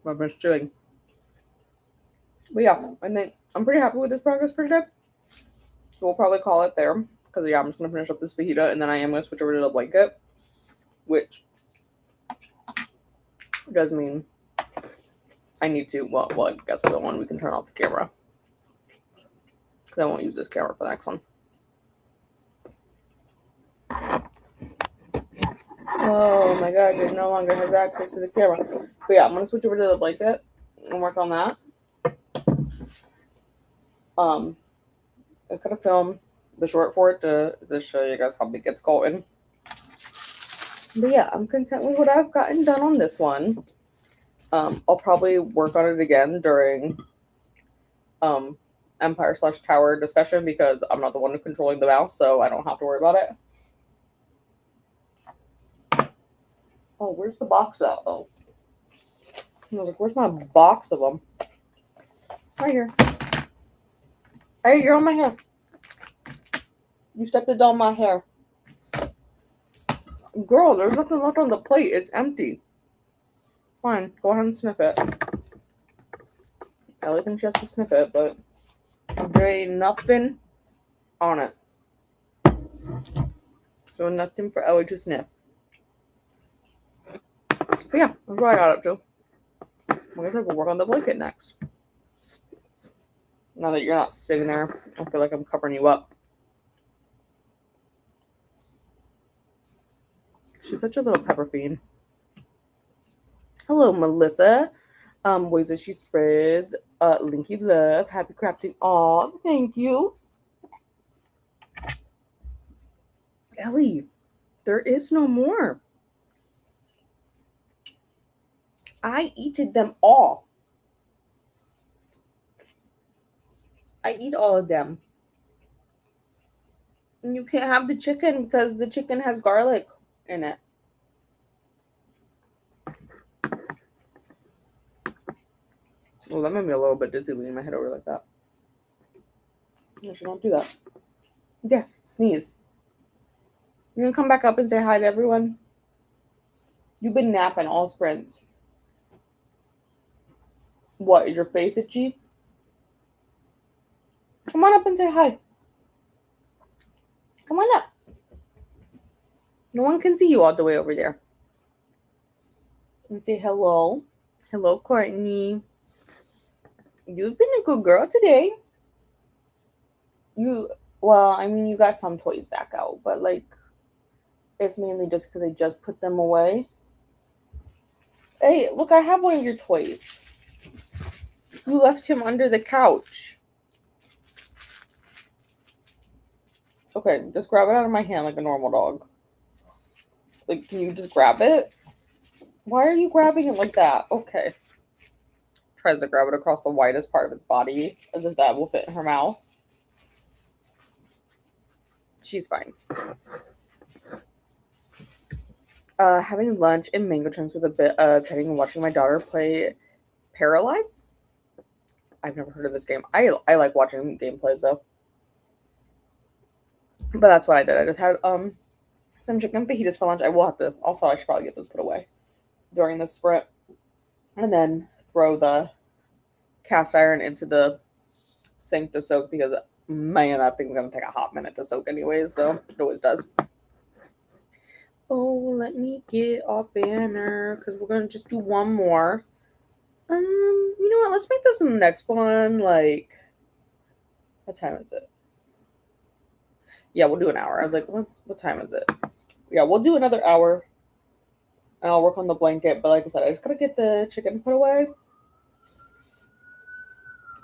What am I doing? But yeah, I think I'm pretty happy with this progress for today. So we'll probably call it there. Because yeah, I'm just going to finish up this fajita and then I am going to switch over to the blanket. Which does mean I need to, well I guess the one we can turn off the camera. Because I won't use this camera for the next one. Oh my gosh, it no longer has access to the camera. But yeah, I'm going to switch over to the blanket and work on that. I was going to film the short for it to show you guys how big it's gotten. But yeah, I'm content with what I've gotten done on this one. I'll probably work on it again during Empire/Tower discussion because I'm not the one controlling the mouse, so I don't have to worry about it. Oh, where's the box at? Oh. I was like, where's my box of them? Right here. Hey, you're on my hair. You stepped it on my hair. Girl, there's nothing left on the plate. It's empty. Fine, go ahead and sniff it. Ellie thinks she has to sniff it, but there ain't nothing on it. So nothing for Ellie to sniff. But yeah, that's what I got up to. Like I said, we'll work on the blanket next. Now that you're not sitting there, I feel like I'm covering you up. She's such a little pepper fiend. Hello, Melissa. Ways that she spreads. Linky love. Happy crafting. Aw, thank you. Ellie, there is no more. I eated them all. I eat all of them. And you can't have the chicken because the chicken has garlic in it. Well, that made me a little bit dizzy leaning my head over like that. No, she don't do that. Yes, sneeze. You gonna come back up and say hi to everyone? You've been napping all sprints. What, is your face itchy? Come on up and say hi. Come on up. No one can see you all the way over there. And say hello. Hello, Courtney. You've been a good girl today. You got some toys back out, but like, it's mainly just because I just put them away. Hey, look, I have one of your toys. You left him under the couch. Okay, just grab it out of my hand like a normal dog. Like, can you just grab it? Why are you grabbing it like that? Okay. Tries to grab it across the widest part of its body, as if that will fit in her mouth. she's fine. Having lunch in Mango Chunks with a bit of chatting and watching my daughter play Paralyze. I've never heard of this game. I like watching gameplays though. But that's what I did. I just had some chicken fajitas for lunch. I will have to also I should probably get those put away during this sprint. And then throw the cast iron into the sink to soak because man, that thing's gonna take a hot minute to soak anyways, so it always does. Oh, let me get our banner because we're gonna just do one more. You know what? Let's make this the next one. Like, what time is it? Yeah, we'll do an hour. I was like, what time is it? Yeah, we'll do another hour. And I'll work on the blanket. But like I said, I just gotta get the chicken put away.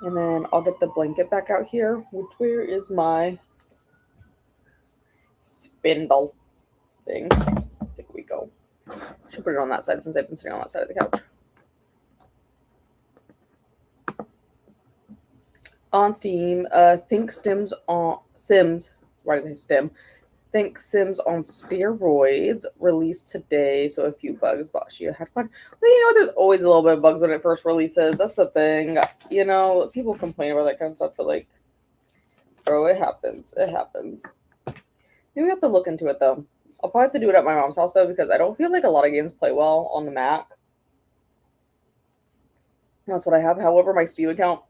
And then I'll get the blanket back out here. Where is my spindle thing? I think we go. Should put it on that side since I've been sitting on that side of the couch. On Steam, Think Sims on Sims. Why did I say Stim? Think Sims on Steroids released today, so a few bugs, but she had fun. Well, you know, there's always a little bit of bugs when it first releases. That's the thing. You know, people complain about that kind of stuff, but like, bro, it happens. It happens. Maybe we have to look into it though. I'll probably have to do it at my mom's house though, because I don't feel like a lot of games play well on the Mac. That's what I have. However, my Steam account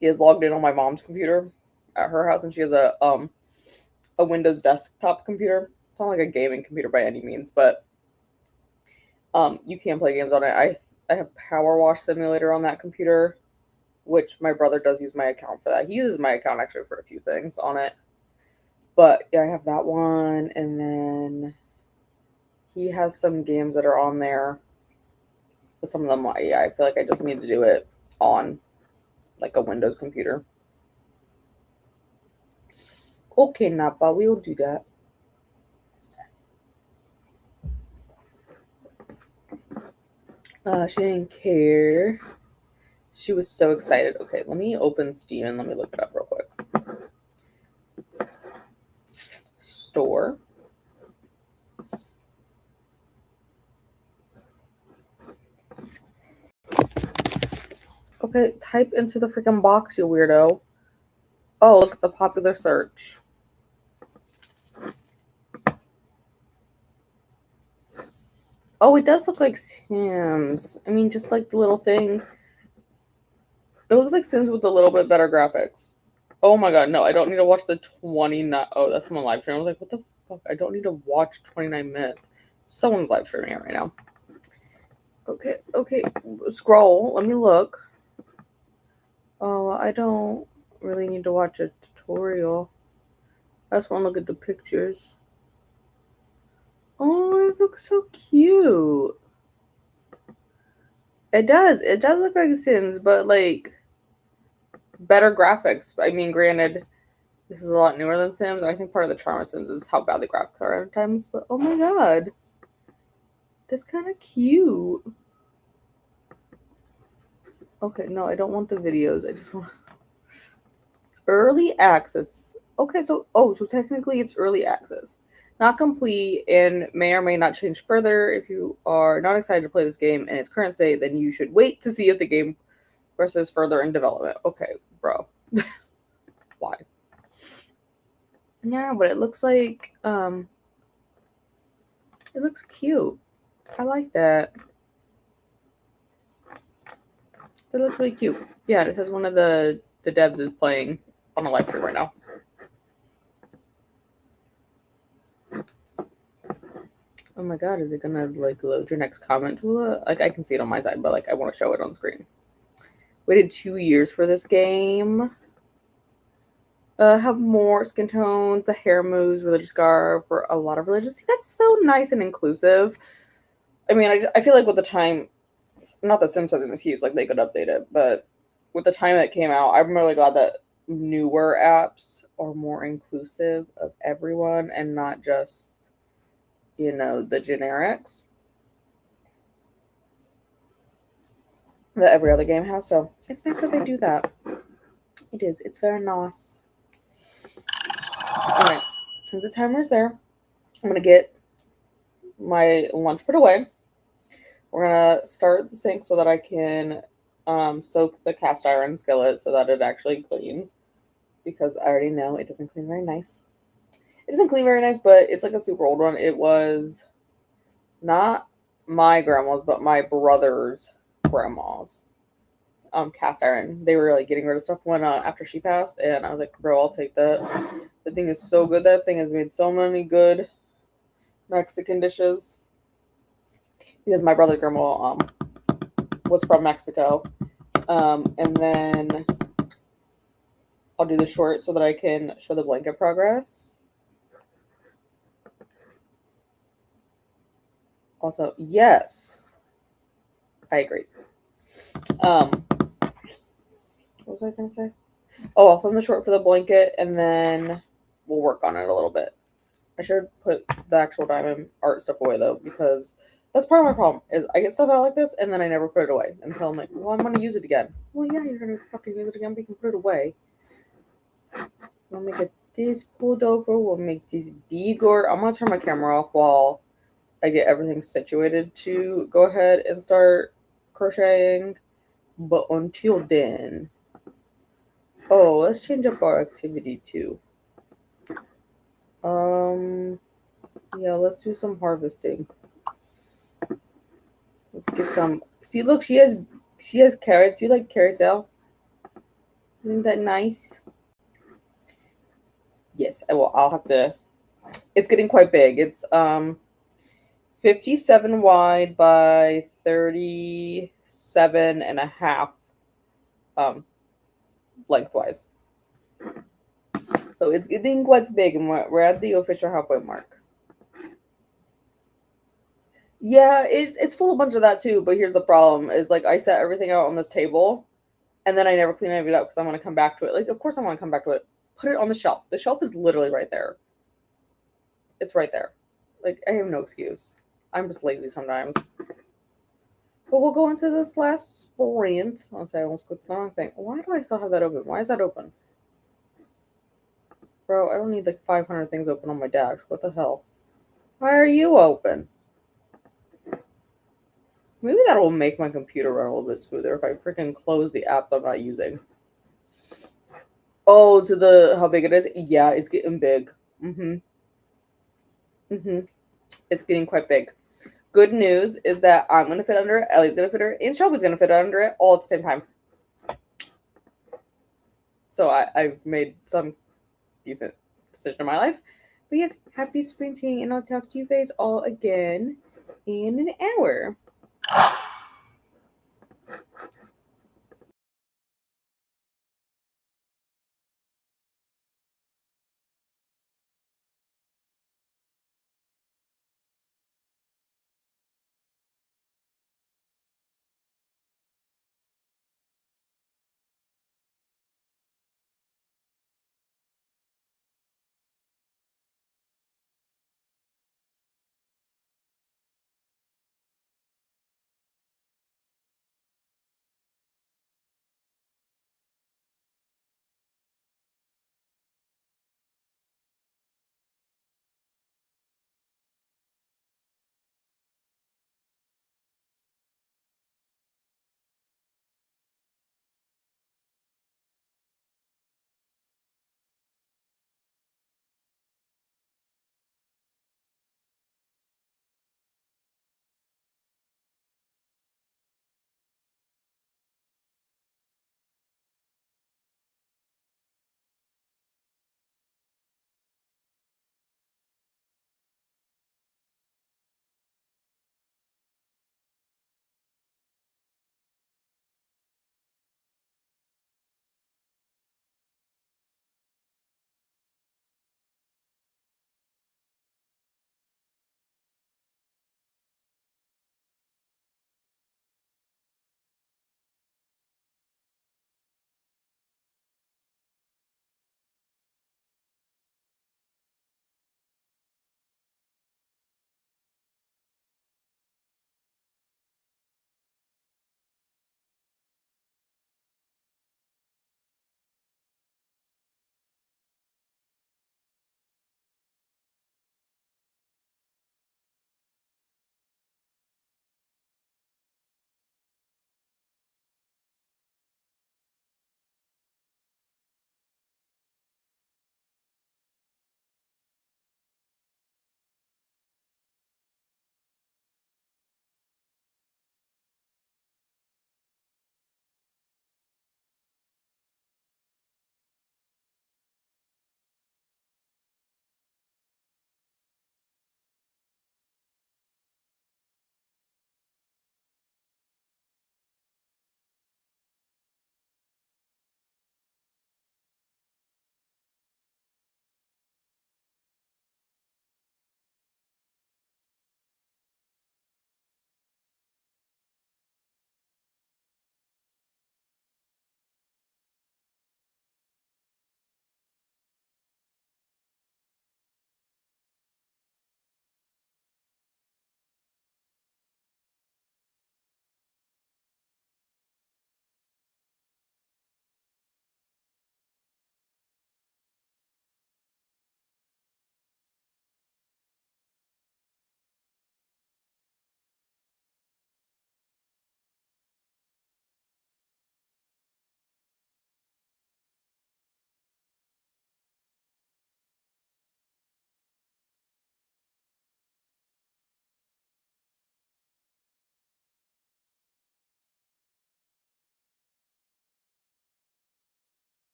is logged in on my mom's computer at her house, and she has a Windows desktop computer. It's not like a gaming computer by any means, but you can play games on it. I have Power Wash Simulator on that computer, which my brother does use my account for that. He uses my account actually for a few things on it. But yeah, I have that one, and then he has some games that are on there. But some of them, yeah, I feel like I just need to do it on like a Windows computer. Okay, Napa, we'll do that. She didn't care. She was so excited. Okay, let me open Steam and let me look it up real quick. Store. Okay, type into the freaking box, you weirdo. Oh, look, it's a popular search. Oh, it does look like Sims. I mean, just like the little thing. It looks like Sims with a little bit better graphics. Oh my god, no, I don't need to watch the 29. Oh, that's someone live streaming. I was like, what the fuck? I don't need to watch 29 minutes. Someone's live streaming it right now. Okay. Scroll. Let me look. Oh, I don't really need to watch a tutorial. I just want to look at the pictures. Oh, it looks so cute. It does. It does look like Sims, but like better graphics. I mean, granted, this is a lot newer than Sims, and I think part of the charm of Sims is how bad the graphics are at times. But oh my god, that's kind of cute. Okay, no, I don't want the videos. I just want early access. Okay, so technically it's early access. Not complete and may or may not change further. If you are not excited to play this game in its current state, then you should wait to see if the game progresses further in development. Okay, bro. Why? Yeah, but it looks like it looks cute. I like that. That looks really cute. Yeah, it says one of the devs is playing on a live stream right now. Oh my god, is it gonna like load your next comment, Tula? Like I can see it on my side, but like I want to show it on screen. Waited 2 years for this game. Have more skin tones, the hair moves, religious garb for a lot of religious. See, that's so nice and inclusive. I mean, I feel like with the time, not that Sims has an excuse, like they could update it, but with the time that came out, I'm really glad that newer apps are more inclusive of everyone and not just, you know, the generics that every other game has. So it's nice that they do that. It is. It's very nice. All right. since the timer's there, I'm gonna get my lunch put away. We're gonna start the sink so that I can soak the cast iron skillet so that it actually cleans, because I already know it doesn't clean very nice. It doesn't clean very nice, but it's like a super old one. It was not my grandma's, but my brother's grandma's cast iron. They were like getting rid of stuff when after she passed, and I was like, bro, I'll take that. The thing is so good. That thing has made so many good Mexican dishes, because my brother's grandma was from Mexico. And then I'll do the short so that I can show the blanket progress. Also, yes, I agree. What was I gonna say? Oh, I'll film the short for the blanket, and then we'll work on it a little bit. I should put the actual diamond art stuff away though, because that's part of my problem. Is I get stuff out like this, and then I never put it away until I'm like, well, I'm gonna use it again. Well, yeah, you're gonna fucking use it again, but you can put it away. We'll make it this pulled over. We'll make this bigger. I'm gonna turn my camera off while I get everything situated to go ahead and start crocheting. But until then, oh, let's change up our activity too. Yeah, let's do some harvesting. Let's get some. See, look, she has carrots. You like carrots, Elle? Isn't that nice? Yes, I will. I'll have to. It's getting quite big. It's 57 wide by 37 and a half lengthwise. So it's getting quite big, and we're at the official halfway mark. Yeah, it's full of a bunch of that too. But here's the problem: is like I set everything out on this table, and then I never clean any of it up because I want to come back to it. Like, of course I want to come back to it. Put it on the shelf. The shelf is literally right there. It's right there. Like, I have no excuse. I'm just lazy sometimes. But we'll go into this last sprint. I'll say I almost clicked the wrong thing. Why do I still have that open? Why is that open? Bro, I don't need like 500 things open on my dash. What the hell? Why are you open? Maybe that will make my computer run a little bit smoother if I freaking close the app I'm not using. Oh, to the how big it is? Yeah, it's getting big. It's getting quite big. Good news is that I'm gonna fit under it, Ellie's gonna fit under it, and Shelby's gonna fit under it all at the same time. So I've made some decent decision in my life. But yes, happy sprinting, and I'll talk to you guys all again in an hour.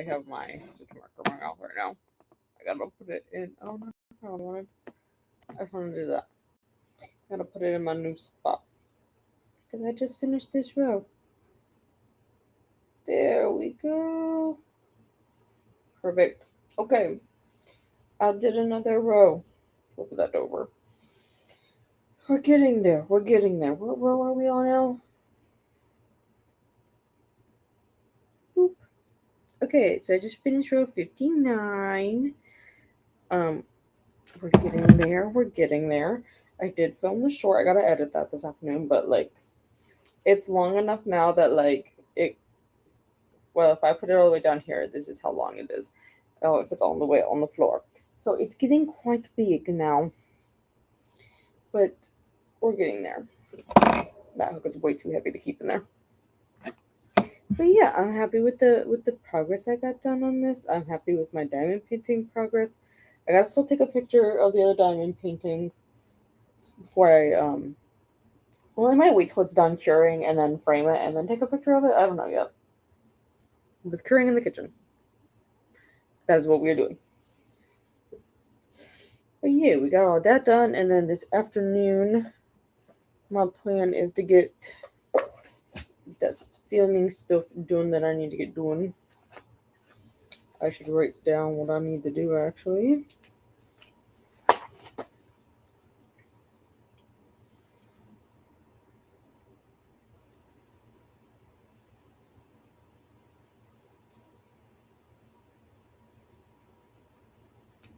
I have my stitch marker in my mouth right now. I gotta put it in. Oh no, I just wanted to do that. I gotta put it in my new spot because I just finished this row. There we go. Perfect. Okay, I did another row. Flip that over. We're getting there. We're getting there. Where are we on now? Boop. Okay, so I just finished row 59. We're getting there. We're getting there. I did film the short. I gotta edit that this afternoon, but like, it's long enough now that like it. Well, if I put it all the way down here, this is how long it is. Oh, if it's all the way on the floor, so it's getting quite big now. But we're getting there. That hook is way too heavy to keep in there. But yeah, I'm happy with the progress I got done on this. I'm happy with my diamond painting progress. I gotta still take a picture of the other diamond painting before I well, I might wait till it's done curing and then frame it and then take a picture of it. I don't know yet. With curing in the kitchen. That is what we're doing. But yeah, we got all that done, and then this afternoon my plan is to get this filming stuff done that I need to get done. I should write down what I need to do actually.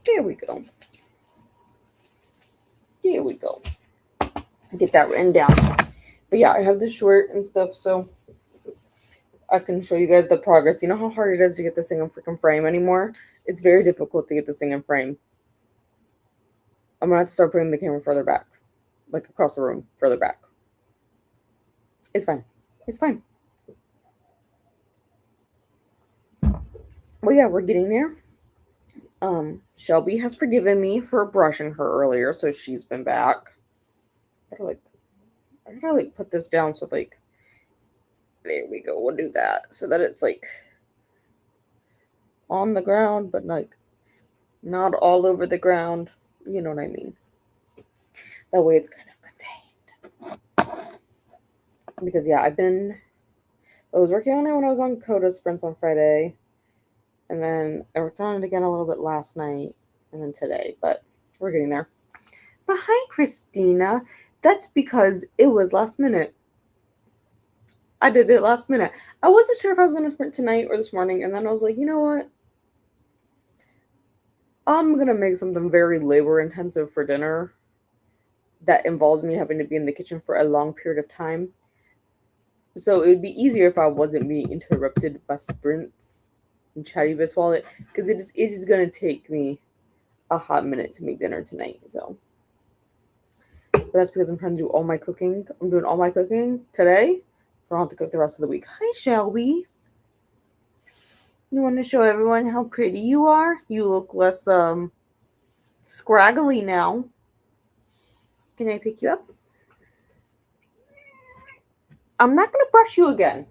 There we go. There we go. Get that written down. But yeah, I have the short and stuff, so I can show you guys the progress. You know how hard it is to get this thing in freaking frame anymore? It's very difficult to get this thing in frame. I'm gonna have to start putting the camera further back. Like across the room, further back. It's fine. It's fine. Well, yeah, we're getting there. Shelby has forgiven me for brushing her earlier, so she's been back. I gotta like put this down so like, there we go. We'll do that so that it's like on the ground, but like not all over the ground. You know what I mean? That way it's kind of contained. Because yeah, I was working on it when I was on Coda sprints on Friday. And then I worked on it again a little bit last night and then today, but we're getting there. But hi, Christina. That's because it was last minute. I did it last minute. I wasn't sure if I was going to sprint tonight or this morning, and then I was like, you know what? I'm going to make something very labor intensive for dinner that involves me having to be in the kitchen for a long period of time. So it would be easier if I wasn't being interrupted by sprints and chatty bits while because it is going to take me a hot minute to make dinner tonight. So but that's because I'm trying to do all my cooking. I'm doing all my cooking today, so I don't have to cook the rest of the week. Hi, Shelby. You want to show everyone how pretty you are? You look less scraggly now. Can I pick you up? I'm not going to brush you again.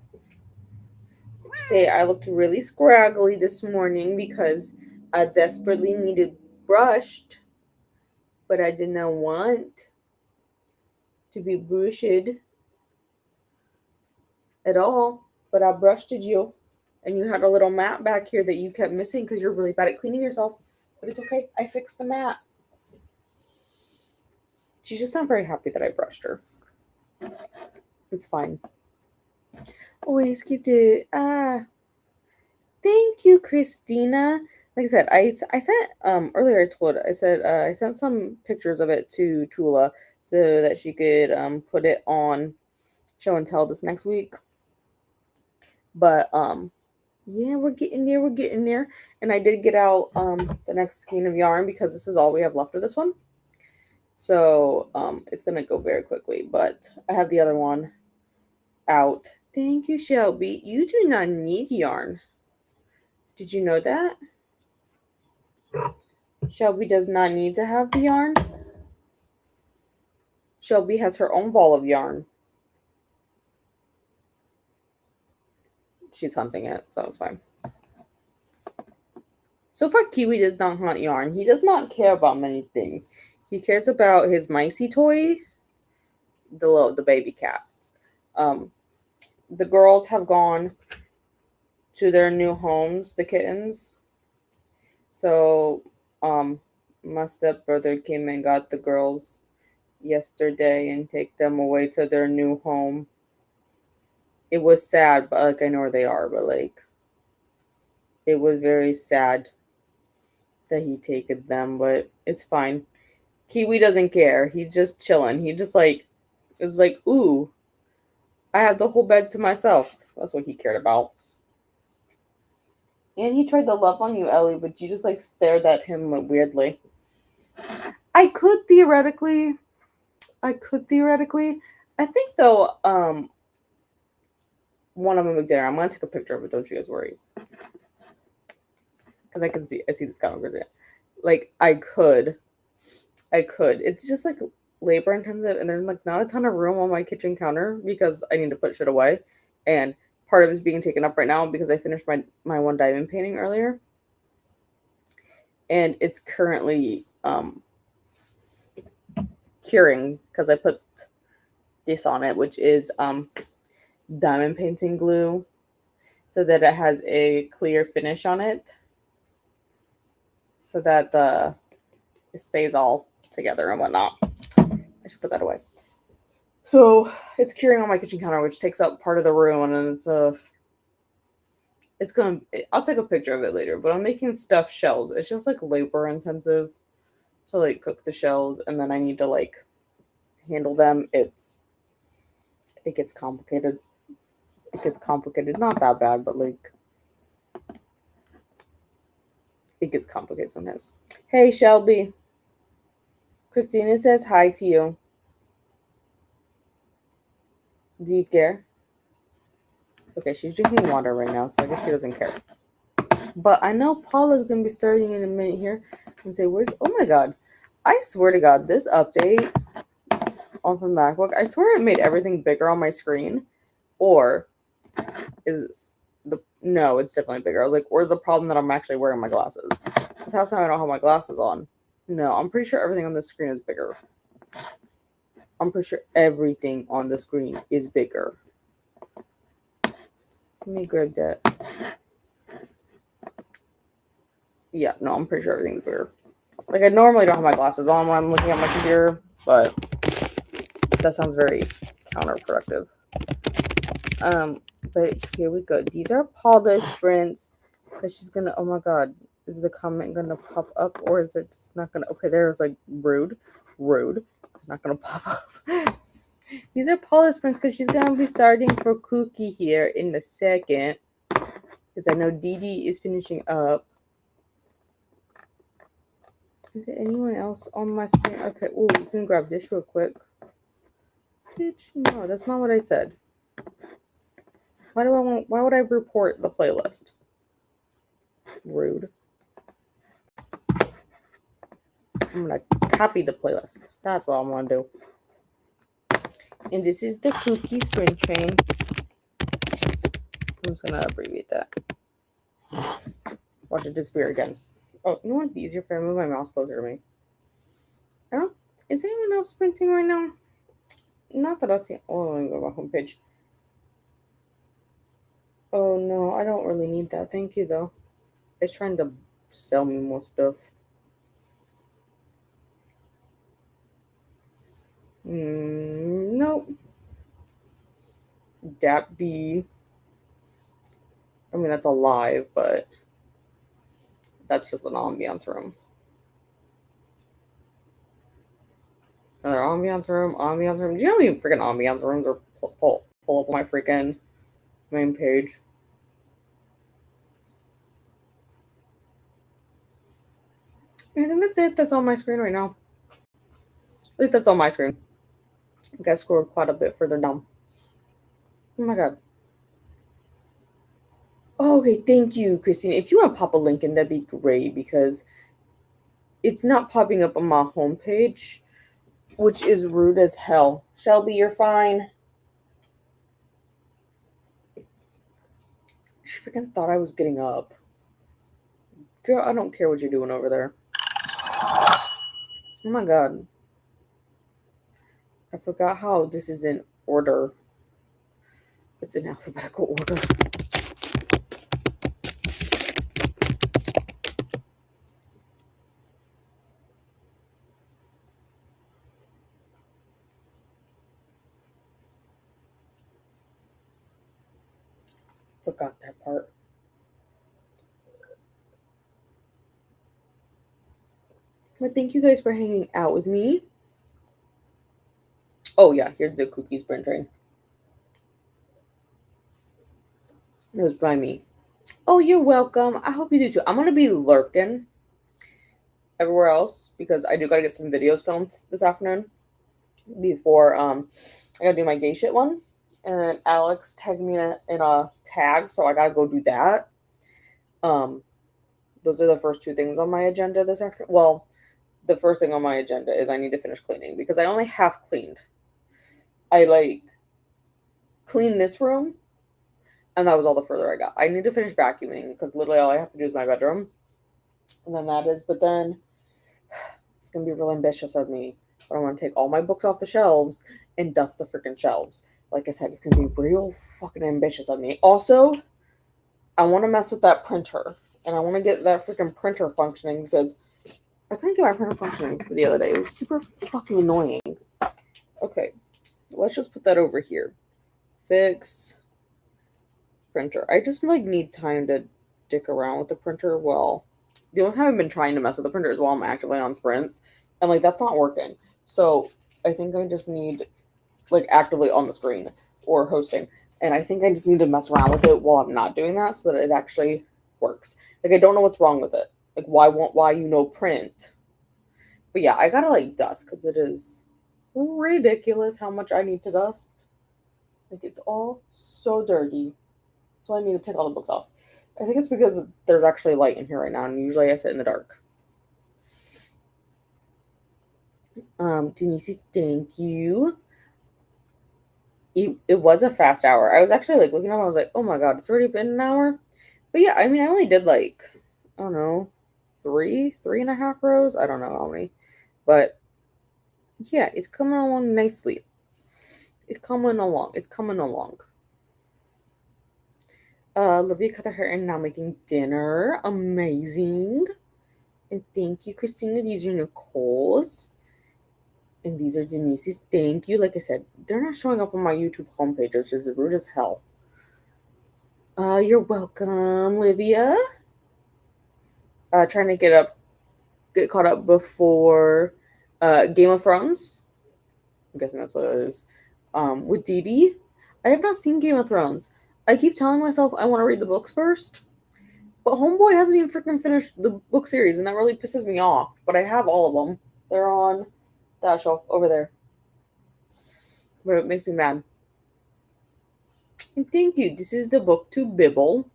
Say I looked really scraggly this morning because I desperately needed brushed, but I did not want to be brushed at all. But I brushed you, and you had a little mat back here that you kept missing because you're really bad at cleaning yourself. But it's okay. I fixed the mat. She's just not very happy that I brushed her. It's fine. Oh, I skipped it. Thank you, Christina. Like I said, I sent earlier. I sent some pictures of it to Tula so that she could put it on show and tell this next week. But yeah, we're getting there. We're getting there. And I did get out the next skein of yarn because this is all we have left of this one. So it's gonna go very quickly. But I have the other one out. Thank you, Shelby. You do not need yarn. Did you know that? Shelby does not need to have the yarn. Shelby has her own ball of yarn. She's hunting it, so it's fine. So far, Kiwi does not hunt yarn. He does not care about many things. He cares about his micey toy, the baby cats. Um, the girls have gone to their new homes, the kittens. So, my stepbrother came and got the girls yesterday and take them away to their new home. It was sad, but like I know where they are, but like it was very sad that he taken them, but it's fine. Kiwi doesn't care. He's just chilling. He just like is like, ooh, I have the whole bed to myself. That's what he cared about. And he tried to love on you, Ellie, but you just like stared at him weirdly. I could theoretically, I could theoretically. I think though, one of them at dinner. I'm gonna take a picture of it. Don't you guys worry, because I see this kind of person. Like I could. It's just like labor intensive, and there's like not a ton of room on my kitchen counter because I need to put shit away, and part of it is being taken up right now because I finished my one diamond painting earlier, and it's currently curing because I put this on it, which is diamond painting glue, so that it has a clear finish on it, so that it stays all together and whatnot. I should put that away. So it's curing on my kitchen counter, which takes up part of the room, and it's gonna. I'll take a picture of it later. But I'm making stuffed shells. It's just like labor intensive to like cook the shells, and then I need to like handle them. It gets complicated. It gets complicated. Not that bad, but like it gets complicated sometimes. Hey Shelby, Christina says hi to you. Do you care? Okay, she's drinking water right now, so I guess she doesn't care. But I know Paula's gonna be starting in a minute here and say, "Where's? Oh my god! I swear to God, this update on the MacBook, I swear it made everything bigger on my screen, or is this the? No, it's definitely bigger. I was like, where's the problem that I'm actually wearing my glasses? This half time I don't have my glasses on. No, I'm pretty sure everything on the screen is bigger. I'm pretty sure everything on the screen is bigger. Let me grab that. Yeah, no, I'm pretty sure everything's bigger. Like, I normally don't have my glasses on when I'm looking at my computer, but that sounds very counterproductive. But here we go. These are Paula's sprints, because she's gonna, oh my god, is the comment gonna pop up, or is it just not gonna, okay, there's like rude, it's not gonna pop up. These are Paula's sprints, because she's gonna be starting for Cookie here in a second, because I know Dee Dee is finishing up. Is there anyone else on my screen? Okay, oh, you can grab this real quick. Bitch, no, that's not what I said. Why would I report the playlist? Rude. I'm gonna copy the playlist. That's what I'm gonna do. And this is the Cookie Sprint Train. I'm just gonna abbreviate that. Watch it disappear again. Oh, you know what'd be easier if I move my mouse closer to me? Is anyone else sprinting right now? Not that I see. Oh, let me go to my homepage. Oh no, I don't really need that. Thank you though. It's trying to sell me more stuff. Nope. Dap B. I mean, that's alive, but that's just an ambiance room. Another ambiance room. Do you know how many freaking ambiance rooms are pull up on my freaking main page? I think that's it. That's on my screen right now. At least that's on my screen. I think I scrolled quite a bit further down. Oh my god. Oh, okay, thank you, Christina. If you want to pop a link in, that'd be great because it's not popping up on my homepage, which is rude as hell. Shelby, you're fine. She freaking thought I was getting up. Girl, I don't care what you're doing over there. Oh my god. I forgot how this is in order. It's in alphabetical order. Forgot that part. But thank you guys for hanging out with me. Oh yeah, here's the cookie sprint train. That was by me. Oh, you're welcome. I hope you do too. I'm gonna be lurking everywhere else because I do gotta get some videos filmed this afternoon before I gotta do my gay shit one. And Alex tagged me in a tag, so I gotta go do that. Those are the first two things on my agenda this afternoon. Well, the first thing on my agenda is I need to finish cleaning because I only half cleaned. I cleaned this room, and that was all the further I got. I need to finish vacuuming because literally all I have to do is my bedroom. And then that is, but then it's going to be real ambitious of me. But I want to take all my books off the shelves and dust the freaking shelves. Like I said, it's going to be real fucking ambitious of me. Also, I want to mess with that printer. And I want to get that freaking printer functioning because I couldn't get my printer functioning the other day. It was super fucking annoying. Okay, let's just put that over here. Fix printer. I just need time to dick around with the printer. Well, the only time I've been trying to mess with the printer is while I'm actively on sprints, and that's not working. So I think I just need actively on the screen or hosting, and I think I just need to mess around with it while I'm not doing that so that it actually works. I don't know what's wrong with it. Why print? But yeah, I gotta dust because it is ridiculous how much I need to dust. It's all so dirty. So I need to take all the books off. I think it's because there's actually light in here right now, and usually I sit in the dark. Denise, thank you. It was a fast hour. I was actually looking up, I was like, oh my god, it's already been an hour. But yeah, I only did I don't know, three and a half rows. I don't know how many. But yeah, it's coming along nicely. It's coming along. Olivia cut her hair and now making dinner. Amazing. And thank you, Christina. These are Nicole's. And these are Denise's. Thank you. Like I said, they're not showing up on my YouTube homepage, which is rude as hell. You're welcome, Livia. Trying to get caught up before Game of Thrones. I'm guessing that's what it is. With Dee Dee. I have not seen Game of Thrones. I keep telling myself I want to read the books first. But Homeboy hasn't even freaking finished the book series, and that really pisses me off. But I have all of them. They're on that shelf over there. But it makes me mad. And thank you. This is the book to Bibble.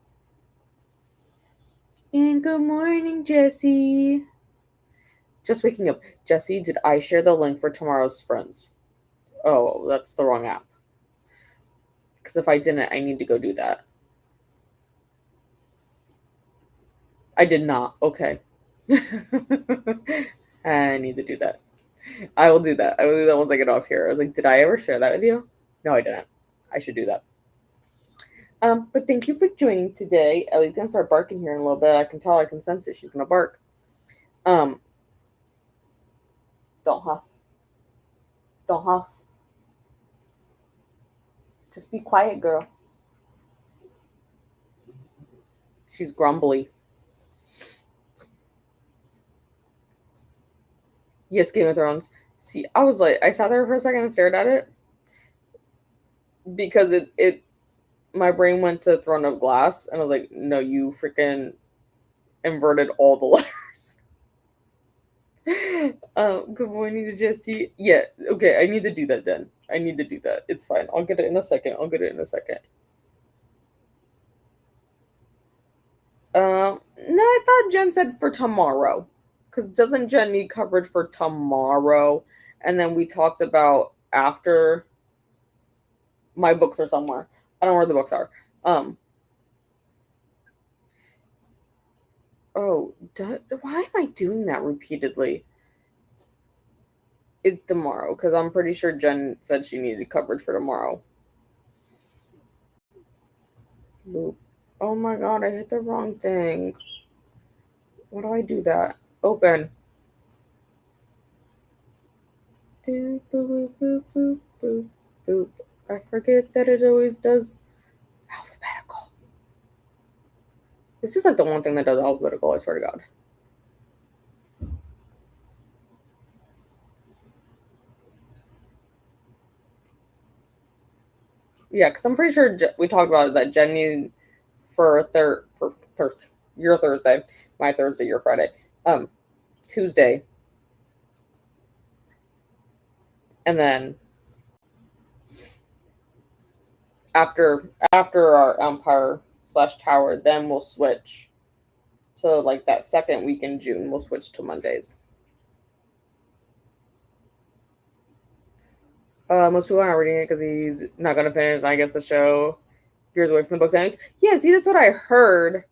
And good morning, Jessie. Just waking up. Jessie, did I share the link for tomorrow's sprints? Oh, that's the wrong app. Because if I didn't, I need to go do that. I did not. Okay. I need to do that. I will do that. I will do that once I get off here. I was like, did I ever share that with you? No, I didn't. I should do that. But thank you for joining today. Ellie's gonna start barking here in a little bit. I can tell. I can sense it. She's gonna bark. Don't huff. Don't huff. Just be quiet, girl. She's grumbly. Yes, Game of Thrones. See, I sat there for a second and stared at it because my brain went to Throne of Glass, and I was like, no, you freaking inverted all the letters. Good morning to Jesse. Yeah, okay, I need to do that then. I need to do that. It's fine. I'll get it in a second. No, I thought Jen said for tomorrow. Because doesn't Jen need coverage for tomorrow? And then we talked about after my books are somewhere. I don't know where the books are. Oh, why am I doing that repeatedly? It's tomorrow, because I'm pretty sure Jen said she needed coverage for tomorrow. Boop. Oh my god, I hit the wrong thing. Why do I do that? Open. Boop, boop, boop, boop, boop, boop. I forget that it always does alphabetical. This is like the one thing that does alphabetical, I swear to God. Yeah, because I'm pretty sure we talked about it, that Jen needed for Thursday, your Thursday, my Thursday, your Friday, Tuesday, and then after our Empire/Tower, then we'll switch. So like that second week in June, we'll switch to Mondays. Most people aren't reading it because he's not gonna finish. And I guess the show veers away from the books. Anyways, yeah. See, that's what I heard.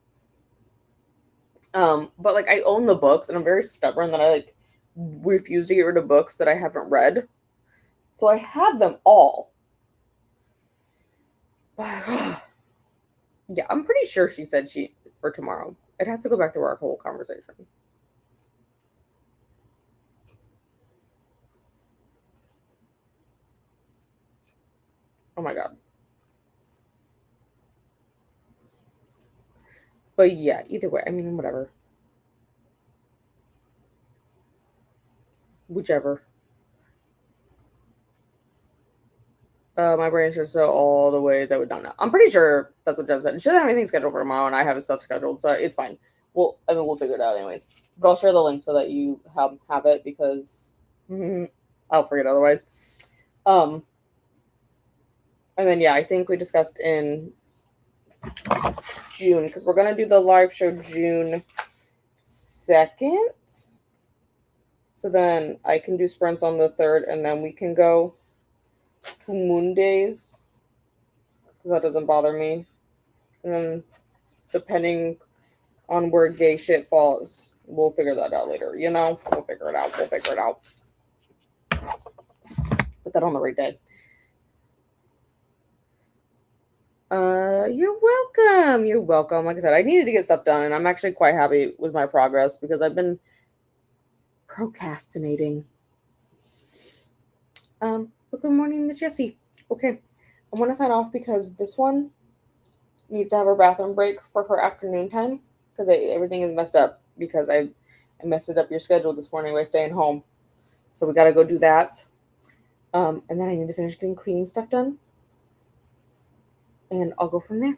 But like I own the books, and I'm very stubborn that I like refuse to get rid of books that I haven't read. So I have them all. Yeah, I'm pretty sure she said she for tomorrow. It has to go back to our whole conversation. Oh my god. But yeah, either way, I mean, whatever. Whichever. My brain should show all the ways I would not know. I'm pretty sure that's what Jen said. She doesn't have anything scheduled for tomorrow, and I have stuff scheduled, so it's fine. We'll figure it out anyways. But I'll share the link so that you have it because I'll forget otherwise. Um, and then yeah, I think we discussed in June because we're gonna do the live show June 2nd. So then I can do sprints on the 3rd, and then we can go to Moon Days because that doesn't bother me. And then depending on where gay shit falls, we'll figure that out later. We'll figure it out. We'll figure it out. Put that on the right day. You're welcome. You're welcome. Like I said, I needed to get stuff done, and I'm actually quite happy with my progress because I've been procrastinating. But good morning to Jessie. Okay, I'm gonna sign off because this one needs to have her bathroom break for her afternoon time because everything is messed up because I messed it up your schedule this morning by staying home. So we gotta go do that. And then I need to finish getting cleaning stuff done. And I'll go from there.